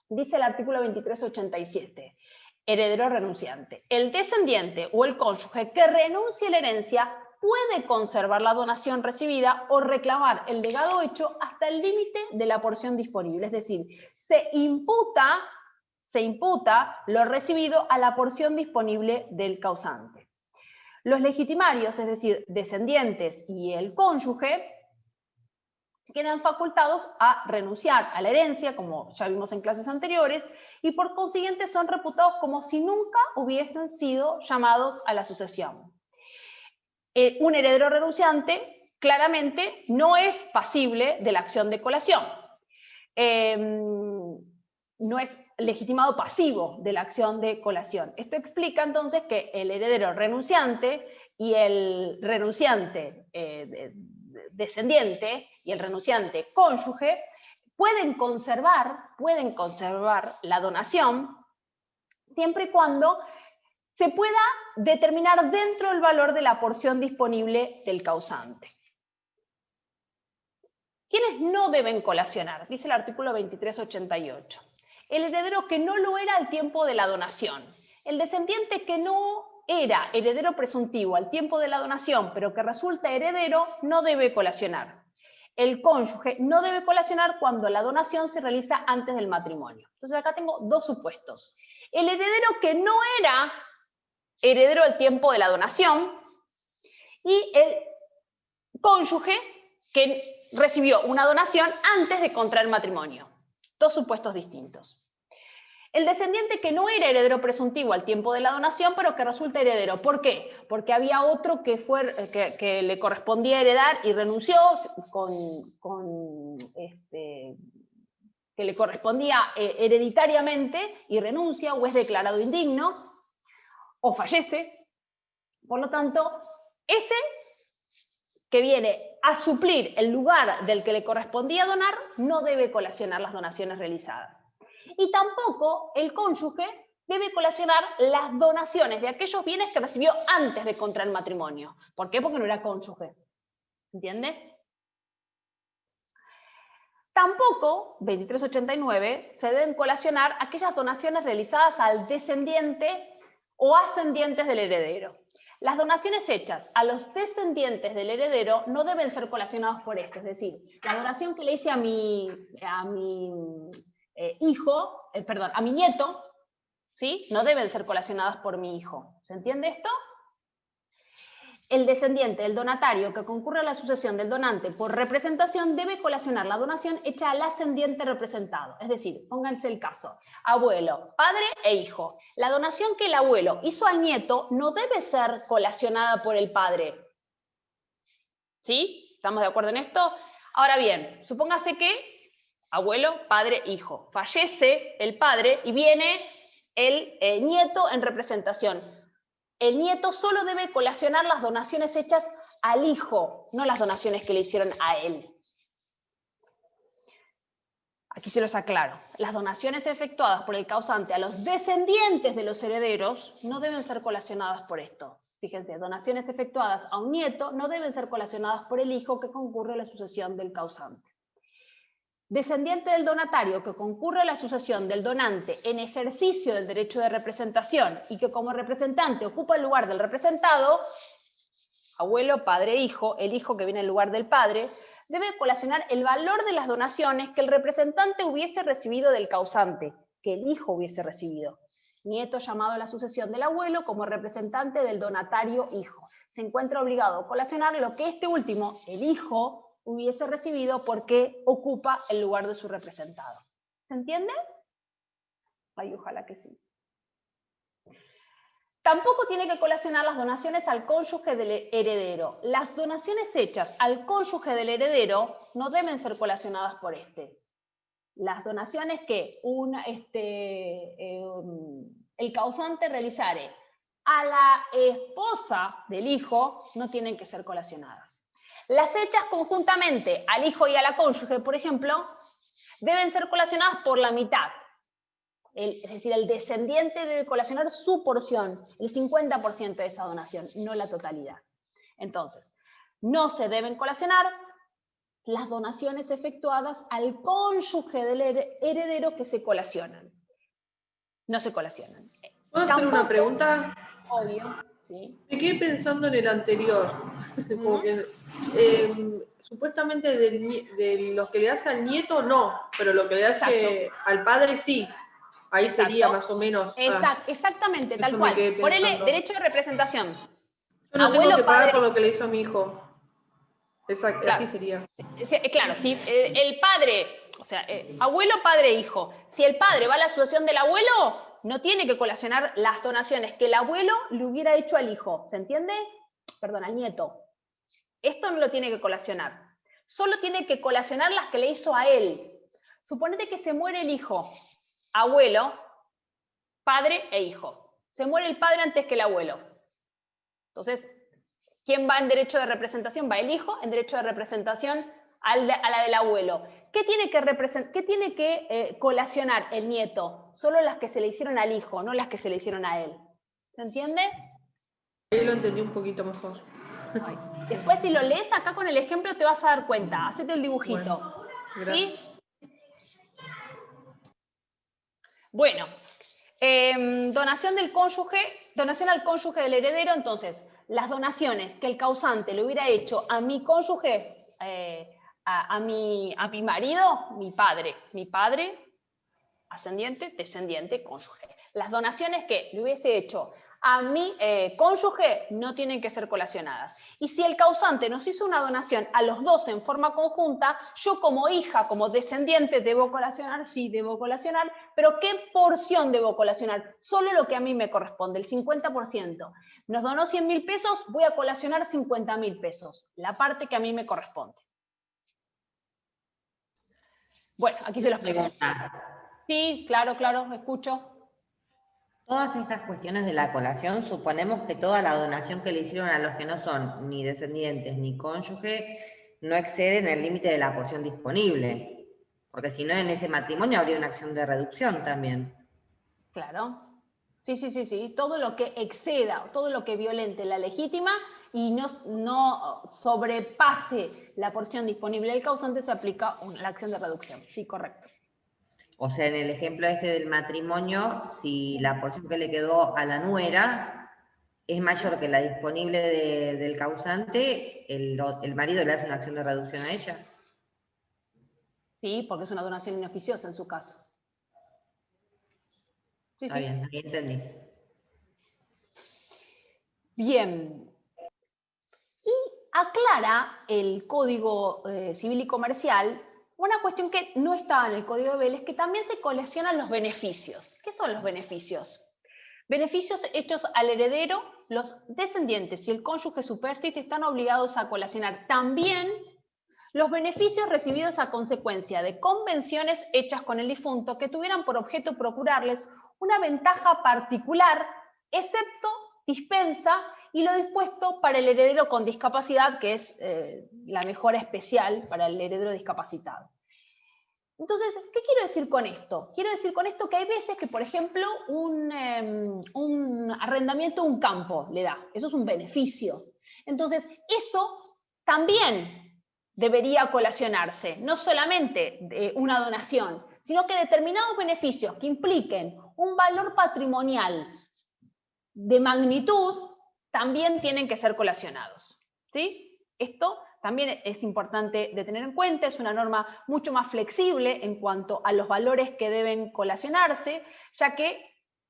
Dice el artículo 2387. Heredero renunciante. El descendiente o el cónyuge que renuncie a la herencia puede conservar la donación recibida o reclamar el legado hecho hasta el límite de la porción disponible. Es decir, se imputa lo recibido a la porción disponible del causante. Los legitimarios, es decir, descendientes y el cónyuge, quedan facultados a renunciar a la herencia, como ya vimos en clases anteriores, y por consiguiente son reputados como si nunca hubiesen sido llamados a la sucesión. Un heredero renunciante claramente no es pasible de la acción de colación. No es legitimado pasivo de la acción de colación. Esto explica entonces que el heredero renunciante y el renunciante descendiente y el renunciante cónyuge pueden conservar la donación siempre y cuando se pueda determinar dentro del valor de la porción disponible del causante. ¿Quiénes no deben colacionar? Dice el artículo 2388. El heredero que no lo era al tiempo de la donación. El descendiente que no era heredero presuntivo al tiempo de la donación, pero que resulta heredero, no debe colacionar. El cónyuge no debe colacionar cuando la donación se realiza antes del matrimonio. Entonces acá tengo dos supuestos. El heredero que no era heredero al tiempo de la donación y el cónyuge que recibió una donación antes de contraer matrimonio. Dos supuestos distintos. El descendiente que no era heredero presuntivo al tiempo de la donación, pero que resulta heredero. ¿Por qué? Porque había otro que le correspondía heredar y renunció, que le correspondía hereditariamente y renuncia o es declarado indigno o fallece. Por lo tanto, ese que viene a suplir el lugar del que le correspondía donar no debe colacionar las donaciones realizadas. Y tampoco el cónyuge debe colacionar las donaciones de aquellos bienes que recibió antes de contraer matrimonio. ¿Por qué? Porque no era cónyuge. ¿Entiende? Tampoco, 2389, se deben colacionar aquellas donaciones realizadas al descendiente o ascendientes del heredero. Las donaciones hechas a los descendientes del heredero no deben ser colacionadas por esto. Es decir, la donación que le hice a mi a mi nieto, ¿sí? No deben ser colacionadas por mi hijo. ¿Se entiende esto? El descendiente del donatario que concurre a la sucesión del donante por representación debe colacionar la donación hecha al ascendiente representado. Es decir, pónganse el caso, abuelo, padre e hijo. La donación que el abuelo hizo al nieto no debe ser colacionada por el padre. ¿Sí? ¿Estamos de acuerdo en esto? Ahora bien, supóngase que abuelo, padre, hijo. Fallece el padre y viene el nieto en representación. El nieto solo debe colacionar las donaciones hechas al hijo, no las donaciones que le hicieron a él. Aquí se los aclaro. Las donaciones efectuadas por el causante a los descendientes de los herederos no deben ser colacionadas por esto. Fíjense, donaciones efectuadas a un nieto no deben ser colacionadas por el hijo que concurre a la sucesión del causante. Descendiente del donatario que concurre a la sucesión del donante en ejercicio del derecho de representación y que como representante ocupa el lugar del representado, abuelo, padre, hijo, el hijo que viene en lugar del padre, debe colacionar el valor de las donaciones que el representante hubiese recibido del causante, que el hijo hubiese recibido. Nieto llamado a la sucesión del abuelo como representante del donatario hijo. Se encuentra obligado a colacionar lo que este último, el hijo, hubiese recibido porque ocupa el lugar de su representado. ¿Se entiende? Ay, ojalá que sí. Tampoco tiene que colacionar las donaciones al cónyuge del heredero. Las donaciones hechas al cónyuge del heredero no deben ser colacionadas por este. Las donaciones que el causante realizare a la esposa del hijo no tienen que ser colacionadas. Las hechas conjuntamente al hijo y a la cónyuge, por ejemplo, deben ser colacionadas por la mitad. Es decir, el descendiente debe colacionar su porción, el 50% de esa donación, no la totalidad. Entonces, no se deben colacionar las donaciones efectuadas al cónyuge del heredero que se colacionan. No se colacionan. ¿Puedo hacer una pregunta? Obvio, sí. Me quedé pensando en el anterior. Como que, supuestamente de lo que le hace al nieto no, pero lo que le hace al padre sí. Ahí Exacto. sería más o menos. Exactamente, tal eso cual. me quedé Ponele pensando. derecho de representación. Yo no Abuelo, tengo que pagar padre- por lo que le hizo a mi hijo. Exacto, Claro. así sería. Claro, si el padre, o sea, abuelo, padre, hijo. Si el padre va a la sucesión del abuelo, no tiene que colacionar las donaciones que el abuelo le hubiera hecho al hijo. ¿Se entiende? Perdón, al nieto. Esto no lo tiene que colacionar. Solo tiene que colacionar las que le hizo a él. Suponete que se muere el hijo. Abuelo, padre e hijo. Se muere el padre antes que el abuelo. Entonces, ¿quién va en derecho de representación? Va el hijo en derecho de representación a la del abuelo. ¿Qué tiene que colacionar el nieto? Solo las que se le hicieron al hijo, no las que se le hicieron a él. ¿Se entiende? Ahí lo entendí un poquito mejor. Ay. Después, si lo lees acá con el ejemplo, te vas a dar cuenta. Hacete el dibujito. Bueno, gracias. ¿Sí? Bueno, donación al cónyuge del heredero. Entonces, las donaciones que el causante le hubiera hecho a mi cónyuge, a mi marido, mi padre, ascendiente, descendiente, cónyuge. Las donaciones que le hubiese hecho a mi cónyuge no tienen que ser colacionadas. Y si el causante nos hizo una donación a los dos en forma conjunta, yo como hija, como descendiente, ¿debo colacionar? Sí, debo colacionar, pero ¿qué porción debo colacionar? Solo lo que a mí me corresponde, el 50%. Nos donó 100.000 pesos, voy a colacionar 50.000 pesos, la parte que a mí me corresponde. Bueno, aquí se los presento. Sí, claro, me escucho. Todas estas cuestiones de la colación, suponemos que toda la donación que le hicieron a los que no son ni descendientes ni cónyuge no exceden el límite de la porción disponible, porque si no en ese matrimonio habría una acción de reducción también. Claro. Sí. Todo lo que exceda, todo lo que violente la legítima, y no sobrepase la porción disponible del causante, se aplica la acción de reducción. Sí, correcto. O sea, en el ejemplo este del matrimonio, si la porción que le quedó a la nuera es mayor que la disponible del causante, el marido le hace una acción de reducción a ella. Sí, porque es una donación inoficiosa en su caso. Sí, Está sí. bien, ahí entendí. Bien. Y aclara el Código Civil y Comercial una cuestión que no estaba en el Código de Vélez, que también se coleccionan los beneficios. ¿Qué son los beneficios? Beneficios hechos al heredero, los descendientes y el cónyuge supérstite están obligados a colacionar también los beneficios recibidos a consecuencia de convenciones hechas con el difunto que tuvieran por objeto procurarles una ventaja particular, excepto dispensa y lo dispuesto para el heredero con discapacidad, que es la mejora especial para el heredero discapacitado. Entonces, ¿qué quiero decir con esto? Quiero decir con esto que hay veces que, por ejemplo, un arrendamiento de un campo le da. Eso es un beneficio. Entonces, eso también debería colacionarse, no solamente una donación, sino que determinados beneficios que impliquen un valor patrimonial de magnitud también tienen que ser colacionados. ¿Sí? Esto también es importante de tener en cuenta, es una norma mucho más flexible en cuanto a los valores que deben colacionarse, ya que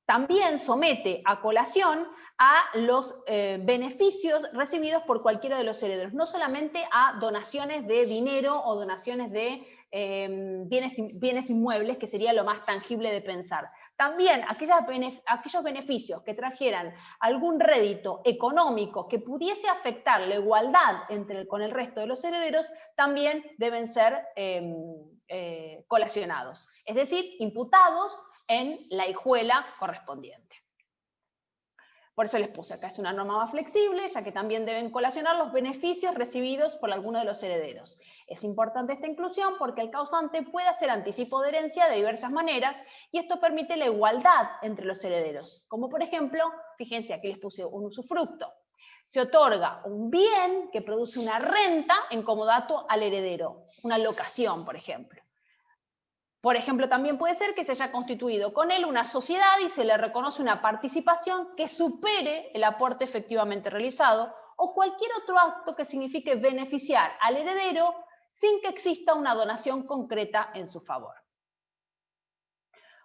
también somete a colación a los beneficios recibidos por cualquiera de los herederos, no solamente a donaciones de dinero o donaciones de bienes inmuebles, que sería lo más tangible de pensar. También aquellos beneficios que trajeran algún rédito económico que pudiese afectar la igualdad con el resto de los herederos, también deben ser colacionados, es decir, imputados en la hijuela correspondiente. Por eso les puse acá, es una norma más flexible, ya que también deben colacionar los beneficios recibidos por alguno de los herederos. Es importante esta inclusión porque el causante puede hacer anticipo de herencia de diversas maneras y esto permite la igualdad entre los herederos. Como por ejemplo, fíjense, aquí les puse un usufructo. Se otorga un bien que produce una renta en comodato al heredero, una locación, por ejemplo. Por ejemplo, también puede ser que se haya constituido con él una sociedad y se le reconoce una participación que supere el aporte efectivamente realizado o cualquier otro acto que signifique beneficiar al heredero sin que exista una donación concreta en su favor.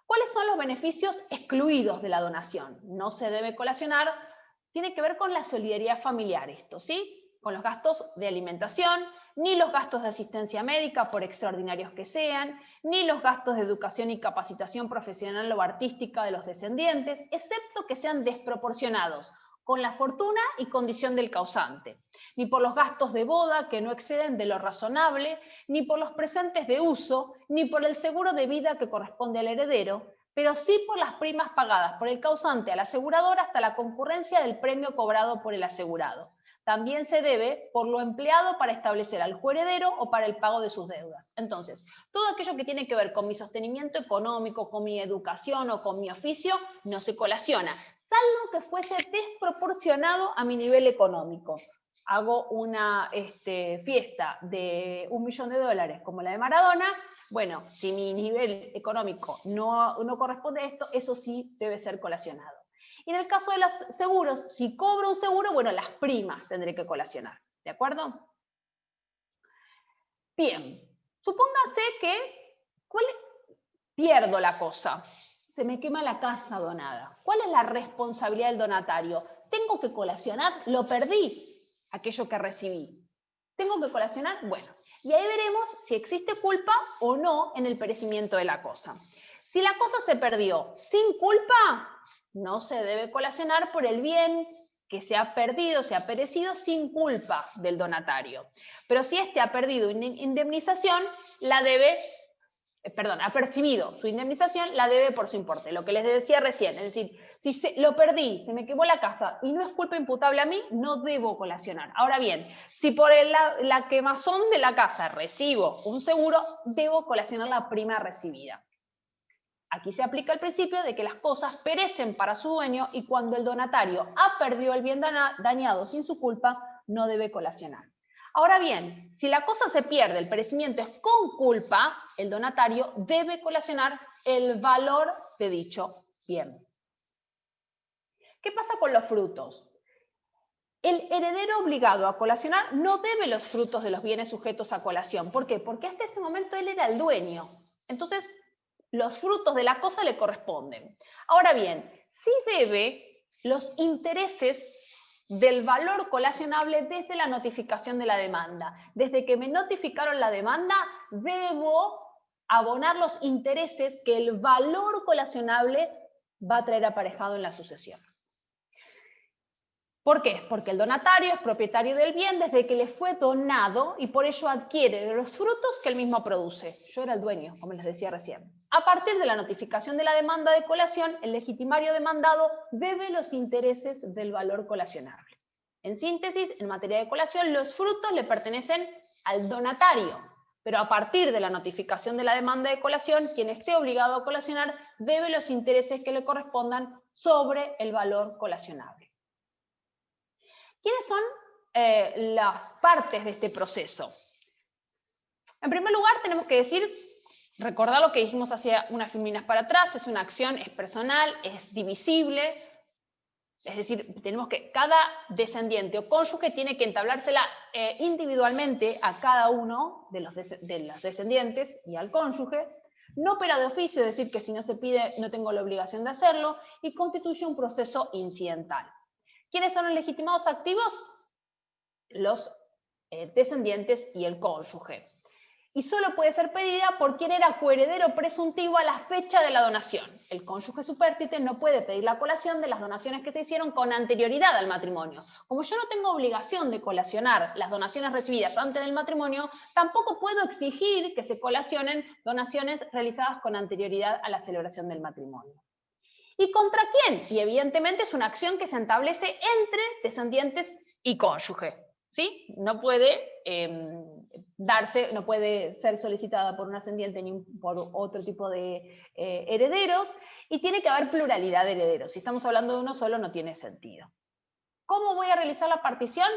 ¿Cuáles son los beneficios excluidos de la donación? No se debe colacionar, tiene que ver con la solidaridad familiar esto, ¿sí? Con los gastos de alimentación, ni los gastos de asistencia médica, por extraordinarios que sean, ni los gastos de educación y capacitación profesional o artística de los descendientes, excepto que sean desproporcionados con la fortuna y condición del causante, ni por los gastos de boda que no exceden de lo razonable, ni por los presentes de uso, ni por el seguro de vida que corresponde al heredero, pero sí por las primas pagadas por el causante al asegurador hasta la concurrencia del premio cobrado por el asegurado. También se debe por lo empleado para establecer al coheredero o para el pago de sus deudas. Entonces, todo aquello que tiene que ver con mi sostenimiento económico, con mi educación o con mi oficio, no se colaciona, salvo que fuese desproporcionado a mi nivel económico. Hago una fiesta de $1 millón como la de Maradona, bueno, si mi nivel económico no corresponde a esto, eso sí debe ser colacionado. Y en el caso de los seguros, si cobro un seguro, bueno, las primas tendré que colacionar, ¿de acuerdo? Bien, supóngase que pierdo la cosa, se me quema la casa donada. ¿Cuál es la responsabilidad del donatario? ¿Tengo que colacionar? Lo perdí, aquello que recibí. ¿Tengo que colacionar? Bueno, y ahí veremos si existe culpa o no en el perecimiento de la cosa. Si la cosa se perdió sin culpa, no se debe colacionar por el bien que se ha perdido, se ha perecido sin culpa del donatario. Pero si éste ha perdido indemnización, ha percibido su indemnización, la debe por su importe. Lo que les decía recién, es decir, si lo perdí, se me quemó la casa y no es culpa imputable a mí, no debo colacionar. Ahora bien, si por la quemazón de la casa recibo un seguro, debo colacionar la prima recibida. Aquí se aplica el principio de que las cosas perecen para su dueño y cuando el donatario ha perdido el bien dañado sin su culpa, no debe colacionar. Ahora bien, si la cosa se pierde, el perecimiento es con culpa, el donatario debe colacionar el valor de dicho bien. ¿Qué pasa con los frutos? El heredero obligado a colacionar no debe los frutos de los bienes sujetos a colación. ¿Por qué? Porque hasta ese momento él era el dueño. Entonces, los frutos de la cosa le corresponden. Ahora bien, sí debe los intereses del valor colacionable desde la notificación de la demanda. Desde que me notificaron la demanda, debo abonar los intereses que el valor colacionable va a traer aparejado en la sucesión. ¿Por qué? Porque el donatario es propietario del bien desde que le fue donado y por ello adquiere los frutos que él mismo produce. Yo era el dueño, como les decía recién. A partir de la notificación de la demanda de colación, el legitimario demandado debe los intereses del valor colacionable. En síntesis, en materia de colación, los frutos le pertenecen al donatario, pero a partir de la notificación de la demanda de colación, quien esté obligado a colacionar debe los intereses que le correspondan sobre el valor colacionable. ¿Quiénes son las partes de este proceso? En primer lugar, tenemos que decir, recordar lo que dijimos hace unas filminas para atrás, es una acción, es personal, es divisible, es decir, tenemos que, cada descendiente o cónyuge tiene que entablársela individualmente a cada uno de los descendientes y al cónyuge, no opera de oficio, es decir, que si no se pide no tengo la obligación de hacerlo, y constituye un proceso incidental. ¿Quiénes son los legitimados activos? Los descendientes y el cónyuge. Y solo puede ser pedida por quien era coheredero presuntivo a la fecha de la donación. El cónyuge supérstite no puede pedir la colación de las donaciones que se hicieron con anterioridad al matrimonio. Como yo no tengo obligación de colacionar las donaciones recibidas antes del matrimonio, tampoco puedo exigir que se colacionen donaciones realizadas con anterioridad a la celebración del matrimonio. ¿Y contra quién? Y evidentemente es una acción que se establece entre descendientes y cónyuge, ¿sí? No puede no puede ser solicitada por un ascendiente ni por otro tipo de herederos, y tiene que haber pluralidad de herederos. Si estamos hablando de uno solo, no tiene sentido. ¿Cómo voy a realizar la partición?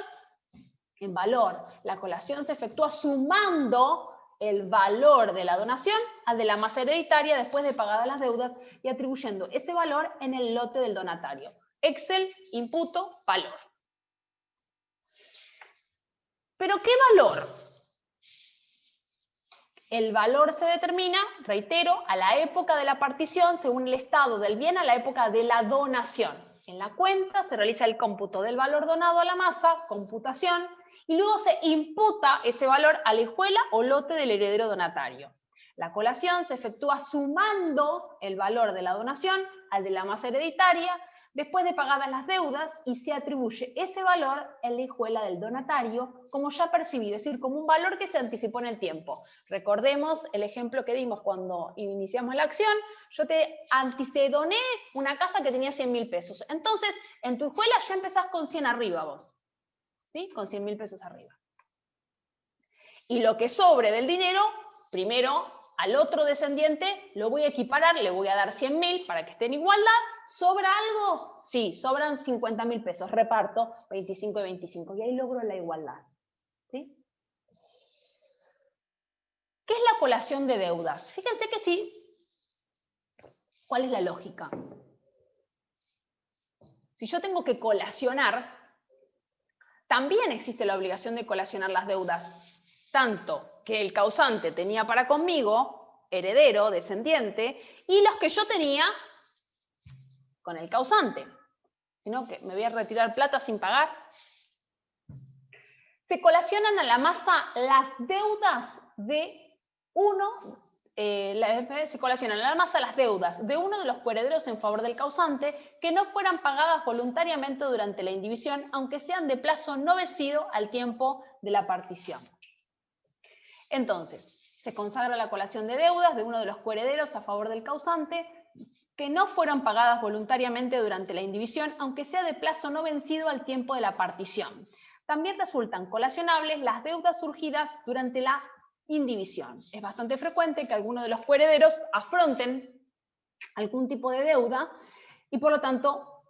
En valor. La colación se efectúa sumando el valor de la donación al de la masa hereditaria después de pagadas las deudas y atribuyendo ese valor en el lote del donatario. Excel, imputo, valor. ¿Pero qué valor? El valor se determina, reitero, a la época de la partición según el estado del bien a la época de la donación. En la cuenta se realiza el cómputo del valor donado a la masa, computación, y luego se imputa ese valor a la hijuela o lote del heredero donatario. La colación se efectúa sumando el valor de la donación al de la masa hereditaria después de pagadas las deudas y se atribuye ese valor en la hijuela del donatario como ya percibido, es decir, como un valor que se anticipó en el tiempo. Recordemos el ejemplo que dimos cuando iniciamos la acción. Yo te doné una casa que tenía 100.000 pesos. Entonces, en tu hijuela ya empezás con 100 arriba vos. ¿Sí? Con 100.000 pesos arriba. Y lo que sobre del dinero, primero al otro descendiente lo voy a equiparar, le voy a dar 100.000 para que esté en igualdad. ¿Sobra algo? Sí, sobran 50.000 pesos. Reparto 25 y 25 y ahí logro la igualdad. ¿Sí? ¿Qué es la colación de deudas? Fíjense que sí. ¿Cuál es la lógica? Si yo tengo que colacionar, también existe la obligación de colacionar las deudas, tanto que el causante tenía para conmigo, heredero, descendiente, y los que yo tenía con el causante. Sino que me voy a retirar plata sin pagar. Se colacionan a la masa las deudas de uno, se colacionan a la masa las deudas de uno de los coherederos en favor del causante que no fueran pagadas voluntariamente durante la indivisión, aunque sean de plazo no vencido al tiempo de la partición. Entonces, se consagra la colación de deudas de uno de los coherederos a favor del causante que no fueron pagadas voluntariamente durante la indivisión, aunque sea de plazo no vencido al tiempo de la partición. También resultan colacionables las deudas surgidas durante la indivisión. Es bastante frecuente que algunos de los coherederos afronten algún tipo de deuda, y por lo tanto,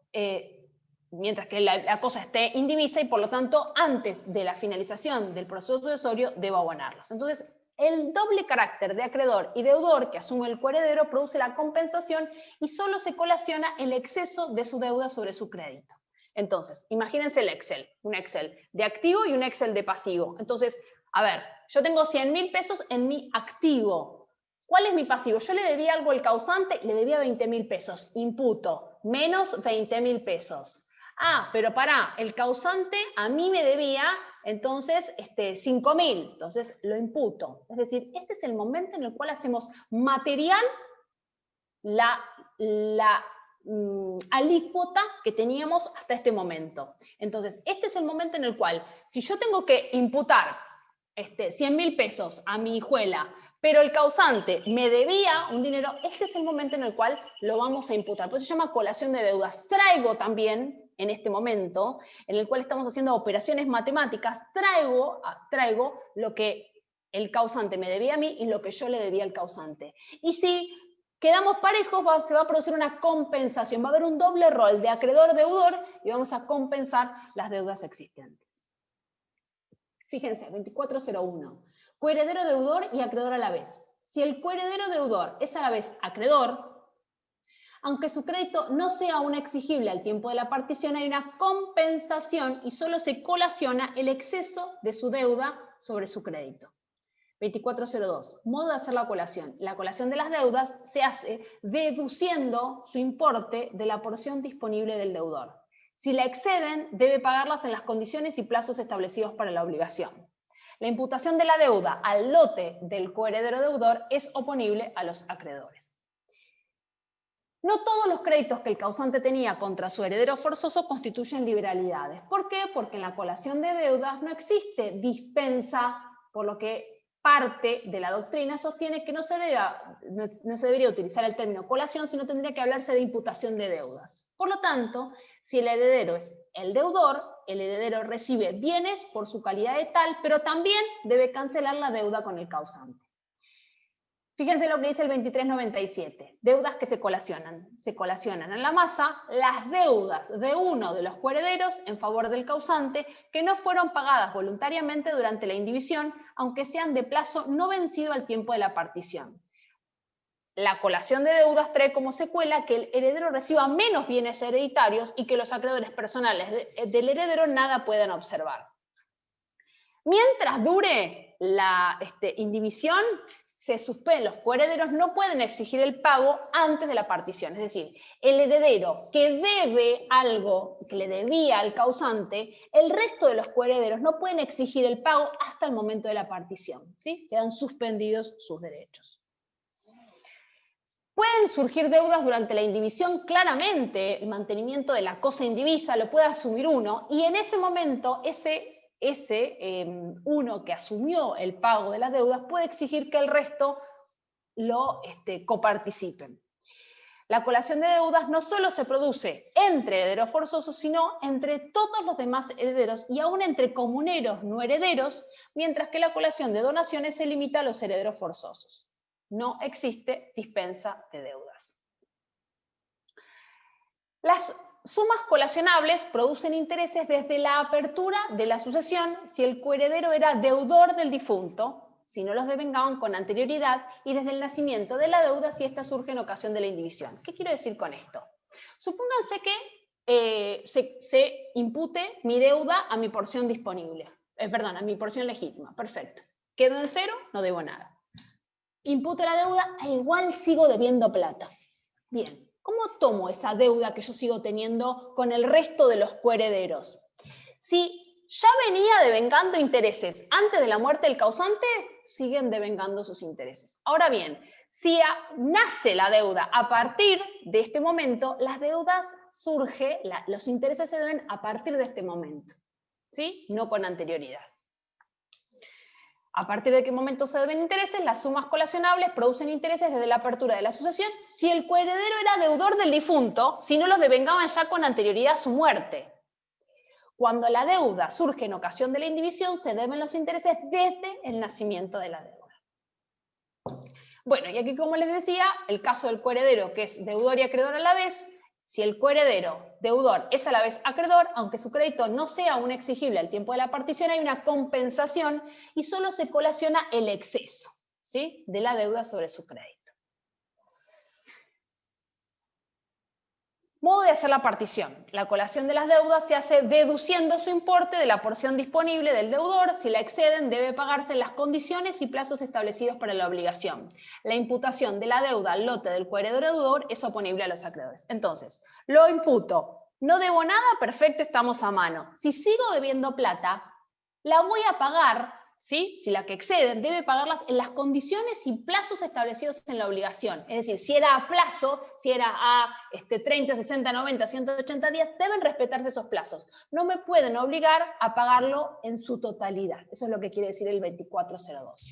mientras que la cosa esté indivisa, y por lo tanto, antes de la finalización del proceso sucesorio, debo abonarlos. Entonces, el doble carácter de acreedor y deudor que asume el coheredero produce la compensación y solo se colaciona el exceso de su deuda sobre su crédito. Entonces, imagínense el Excel, un Excel de activo y un Excel de pasivo. Entonces, a ver, yo tengo 100.000 pesos en mi activo. ¿Cuál es mi pasivo? Yo le debía algo al causante, le debía 20.000 pesos. Imputo, menos 20.000 pesos. Ah, pero pará, el causante a mí me debía, entonces, 5.000. Entonces, lo imputo. Es decir, este es el momento en el cual hacemos material la alícuota que teníamos hasta este momento. Entonces, este es el momento en el cual, si yo tengo que imputar 100.000 pesos a mi hijuela, pero el causante me debía un dinero, este es el momento en el cual lo vamos a imputar. Por eso se llama colación de deudas. Traigo también, en este momento, en el cual estamos haciendo operaciones matemáticas, traigo lo que el causante me debía a mí y lo que yo le debía al causante. Y si quedamos parejos, se va a producir una compensación. Va a haber un doble rol de acreedor-deudor y vamos a compensar las deudas existentes. Fíjense, 2401. Coheredero-deudor y acreedor a la vez. Si el coheredero-deudor es a la vez acreedor, aunque su crédito no sea aún exigible al tiempo de la partición, hay una compensación y solo se colaciona el exceso de su deuda sobre su crédito. 2402. Modo de hacer la colación. La colación de las deudas se hace deduciendo su importe de la porción disponible del deudor. Si la exceden, debe pagarlas en las condiciones y plazos establecidos para la obligación. La imputación de la deuda al lote del coheredero deudor es oponible a los acreedores. No todos los créditos que el causante tenía contra su heredero forzoso constituyen liberalidades. ¿Por qué? Porque en la colación de deudas no existe dispensa, por lo que parte de la doctrina sostiene que no se debería utilizar el término colación, sino tendría que hablarse de imputación de deudas. Por lo tanto, si el heredero es el deudor, el heredero recibe bienes por su calidad de tal, pero también debe cancelar la deuda con el causante. Fíjense lo que dice el 2397. Deudas que se colacionan. Se colacionan en la masa las deudas de uno de los coherederos en favor del causante que no fueron pagadas voluntariamente durante la indivisión, aunque sean de plazo no vencido al tiempo de la partición. La colación de deudas trae como secuela que el heredero reciba menos bienes hereditarios y que los acreedores personales del heredero nada puedan observar. Mientras dure la indivisión, se suspenden, los coherederos no pueden exigir el pago antes de la partición. Es decir, el heredero que debe algo que le debía al causante, el resto de los coherederos no pueden exigir el pago hasta el momento de la partición, ¿sí? Quedan suspendidos sus derechos. Pueden surgir deudas durante la indivisión, claramente el mantenimiento de la cosa indivisa lo puede asumir uno, y en ese momento uno que asumió el pago de las deudas puede exigir que el resto lo coparticipen. La colación de deudas no solo se produce entre herederos forzosos, sino entre todos los demás herederos y aún entre comuneros no herederos, mientras que la colación de donaciones se limita a los herederos forzosos. No existe dispensa de deudas. Las sumas colacionables producen intereses desde la apertura de la sucesión si el coheredero era deudor del difunto, si no los devengaban con anterioridad, y desde el nacimiento de la deuda si ésta surge en ocasión de la indivisión. ¿Qué quiero decir con esto? Supónganse que se impute mi deuda a mi porción disponible, a mi porción legítima, perfecto. Quedo en cero, no debo nada. Imputo la deuda e igual sigo debiendo plata. Bien. ¿Cómo tomo esa deuda que yo sigo teniendo con el resto de los coherederos? Si ya venía devengando intereses antes de la muerte del causante, siguen devengando sus intereses. Ahora bien, si nace la deuda a partir de este momento, las deudas los intereses se deben a partir de este momento, ¿sí? No con anterioridad. A partir de qué momento se deben intereses, las sumas colacionables producen intereses desde la apertura de la sucesión si el coheredero era deudor del difunto, si no los devengaban ya con anterioridad a su muerte. Cuando la deuda surge en ocasión de la indivisión, se deben los intereses desde el nacimiento de la deuda. Bueno, y aquí, como les decía, el caso del coheredero, que es deudor y acreedor a la vez, si el coheredero, deudor, es a la vez acreedor, aunque su crédito no sea aún exigible al tiempo de la partición, hay una compensación y solo se colaciona el exceso, ¿sí?, de la deuda sobre su crédito. Modo de hacer la partición. La colación de las deudas se hace deduciendo su importe de la porción disponible del deudor. Si la exceden, debe pagarse en las condiciones y plazos establecidos para la obligación. La imputación de la deuda al lote del coheredor deudor es oponible a los acreedores. Entonces, lo imputo. No debo nada, perfecto, estamos a mano. Si sigo debiendo plata, la voy a pagar, ¿sí? Si la que exceden, debe pagarlas en las condiciones y plazos establecidos en la obligación. Es decir, si era a plazo, si era a 30, 60, 90, 180 días, deben respetarse esos plazos. No me pueden obligar a pagarlo en su totalidad. Eso es lo que quiere decir el 2402.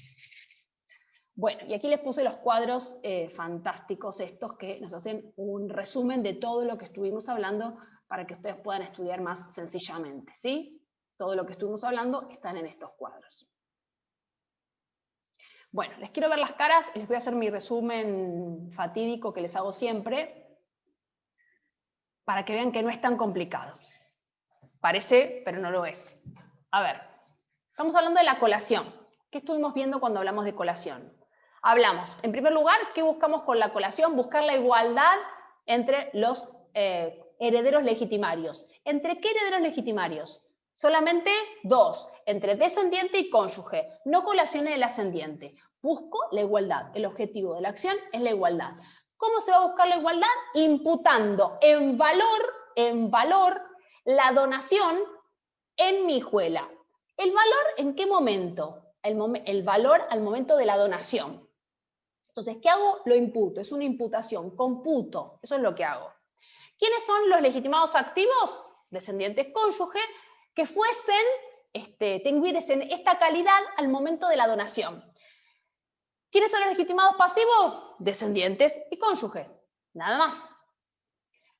Bueno, y aquí les puse los cuadros fantásticos estos que nos hacen un resumen de todo lo que estuvimos hablando para que ustedes puedan estudiar más sencillamente, ¿sí? Todo lo que estuvimos hablando están en estos cuadros. Bueno, les quiero ver las caras y les voy a hacer mi resumen fatídico que les hago siempre para que vean que no es tan complicado. Parece, pero no lo es. A ver, estamos hablando de la colación. ¿Qué estuvimos viendo cuando hablamos de colación? Hablamos, en primer lugar, ¿qué buscamos con la colación? Buscar la igualdad entre los herederos legitimarios. ¿Entre qué herederos legitimarios? Solamente dos, entre descendiente y cónyuge. No colacione el ascendiente. Busco la igualdad. El objetivo de la acción es la igualdad. ¿Cómo se va a buscar la igualdad? Imputando en valor la donación en mi hijuela. ¿El valor en qué momento? El valor al momento de la donación. Entonces, ¿qué hago? Lo imputo. Es una imputación. Computo. Eso es lo que hago. ¿Quiénes son los legitimados activos? Descendientes cónyuge, que fuesen, tuviesen esta calidad al momento de la donación. ¿Quiénes son los legitimados pasivos? Descendientes y cónyuges. Nada más.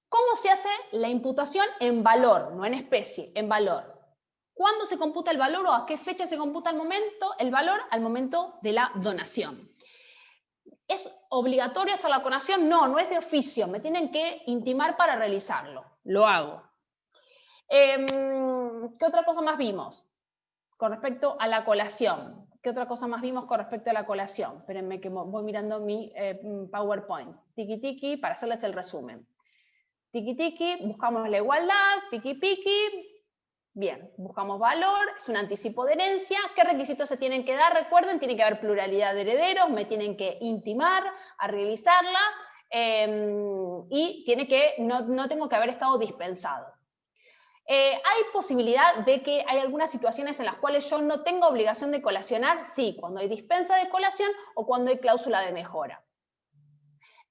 ¿Cómo se hace la imputación en valor? No en especie, en valor. ¿Cuándo se computa el valor o a qué fecha se computa el valor? Al momento de la donación. ¿Es obligatorio hacer la colación? No, no es de oficio. Me tienen que intimar para realizarlo. Lo hago. ¿Qué otra cosa más vimos con respecto a la colación? ¿Qué otra cosa más vimos con respecto a la colación? Espérenme que voy mirando mi PowerPoint. Tiki tiki, para hacerles el resumen. Tiki tiki, buscamos la igualdad, piqui piqui. Bien, buscamos valor, es un anticipo de herencia. ¿Qué requisitos se tienen que dar? Recuerden, tiene que haber pluralidad de herederos, me tienen que intimar a realizarla y no tengo que haber estado dispensado. ¿Hay posibilidad de que hay algunas situaciones en las cuales yo no tengo obligación de colacionar? Sí, cuando hay dispensa de colación o cuando hay cláusula de mejora.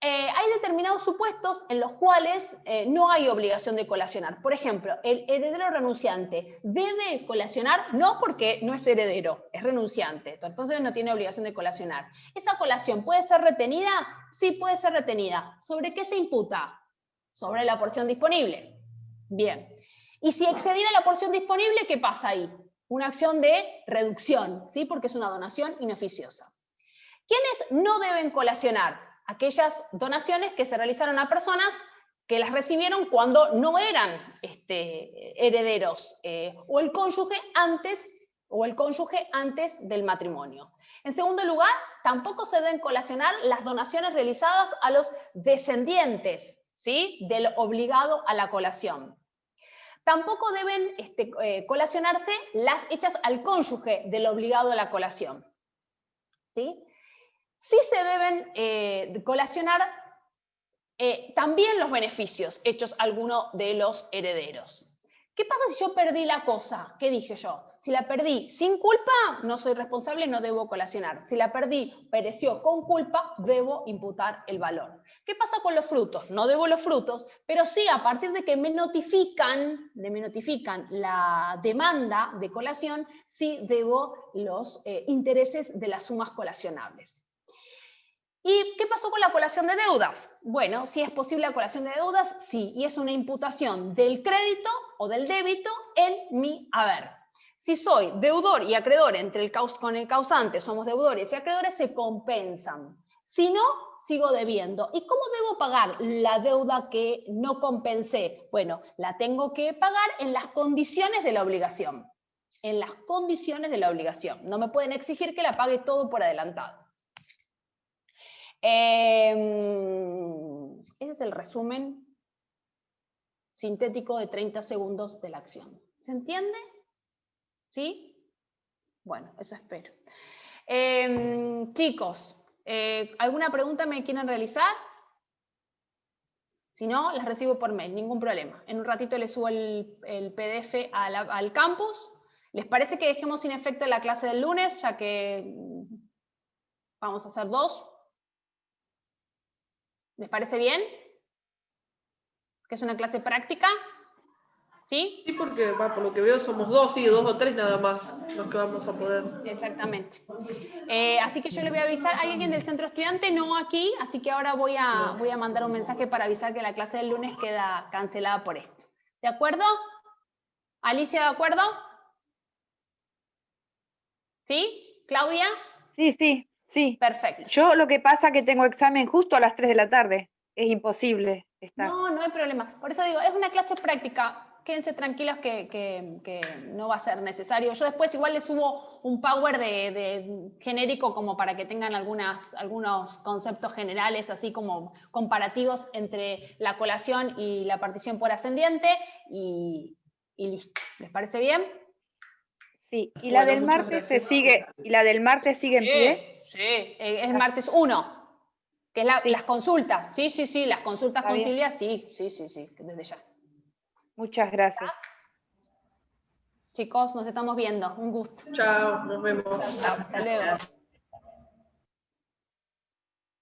Hay determinados supuestos en los cuales no hay obligación de colacionar. Por ejemplo, el heredero renunciante debe colacionar, no porque no es heredero, es renunciante, entonces no tiene obligación de colacionar. ¿Esa colación puede ser retenida? Sí, puede ser retenida. ¿Sobre qué se imputa? Sobre la porción disponible. Bien. Y si excediera la porción disponible, ¿qué pasa ahí? Una acción de reducción, ¿sí? Porque es una donación inoficiosa. ¿Quiénes no deben colacionar? Aquellas donaciones que se realizaron a personas que las recibieron cuando no eran herederos, o el cónyuge antes del matrimonio. En segundo lugar, tampoco se deben colacionar las donaciones realizadas a los descendientes, ¿sí?, del obligado a la colación. Tampoco deben colacionarse las hechas al cónyuge del obligado a la colación, ¿sí? Sí se deben colacionar también los beneficios hechos a alguno de los herederos. ¿Qué pasa si yo perdí la cosa? ¿Qué dije yo? Si la perdí sin culpa, no soy responsable, no debo colacionar. Si la perdí, pereció con culpa, debo imputar el valor. ¿Qué pasa con los frutos? No debo los frutos, pero sí, a partir de que me notifican la demanda de colación, sí debo los intereses de las sumas colacionables. ¿Y qué pasó con la colación de deudas? Bueno, si es posible la colación de deudas, sí, y es una imputación del crédito o del débito en mi haber. Si soy deudor y acreedor con el causante, somos deudores y acreedores, se compensan. Si no, sigo debiendo. ¿Y cómo debo pagar la deuda que no compensé? Bueno, la tengo que pagar en las condiciones de la obligación. En las condiciones de la obligación. No me pueden exigir que la pague todo por adelantado. Ese es el resumen sintético de 30 segundos de la acción. ¿Se entiende? ¿Sí? Bueno, eso espero. Chicos, ¿alguna pregunta me quieren realizar? Si no, las recibo por mail, ningún problema. En un ratito les subo el PDF al campus. ¿Les parece que dejemos sin efecto la clase del lunes, ya que vamos a hacer 2? ¿Les parece bien? ¿Que es una clase práctica? ¿Sí? Sí, porque por lo que veo somos 2, sí, 2 o 3 nada más los que vamos a poder. Exactamente. Así que yo le voy a avisar. ¿Hay alguien del centro estudiante? No aquí, así que ahora voy a mandar un mensaje para avisar que la clase del lunes queda cancelada por esto. ¿De acuerdo? Alicia, ¿de acuerdo? ¿Sí? ¿Claudia? Sí. Perfecto. Yo lo que pasa es que tengo examen justo a las 3 de la tarde. Es imposible estar. No hay problema. Por eso digo, es una clase práctica. Quédense tranquilos que no va a ser necesario. Yo después igual les subo un power de genérico como para que tengan algunos conceptos generales, así como comparativos entre la colación y la partición por ascendiente y listo. ¿Les parece bien? Sí, y la Bueno, del muchas martes gracias. sigue en pie. Sí, es martes 1, que es Sí. las consultas. Sí, las consultas Está con bien. Silvia, sí, desde ya. Muchas gracias. Chicos, nos estamos viendo. Un gusto. Chao, nos vemos. Chao, hasta luego.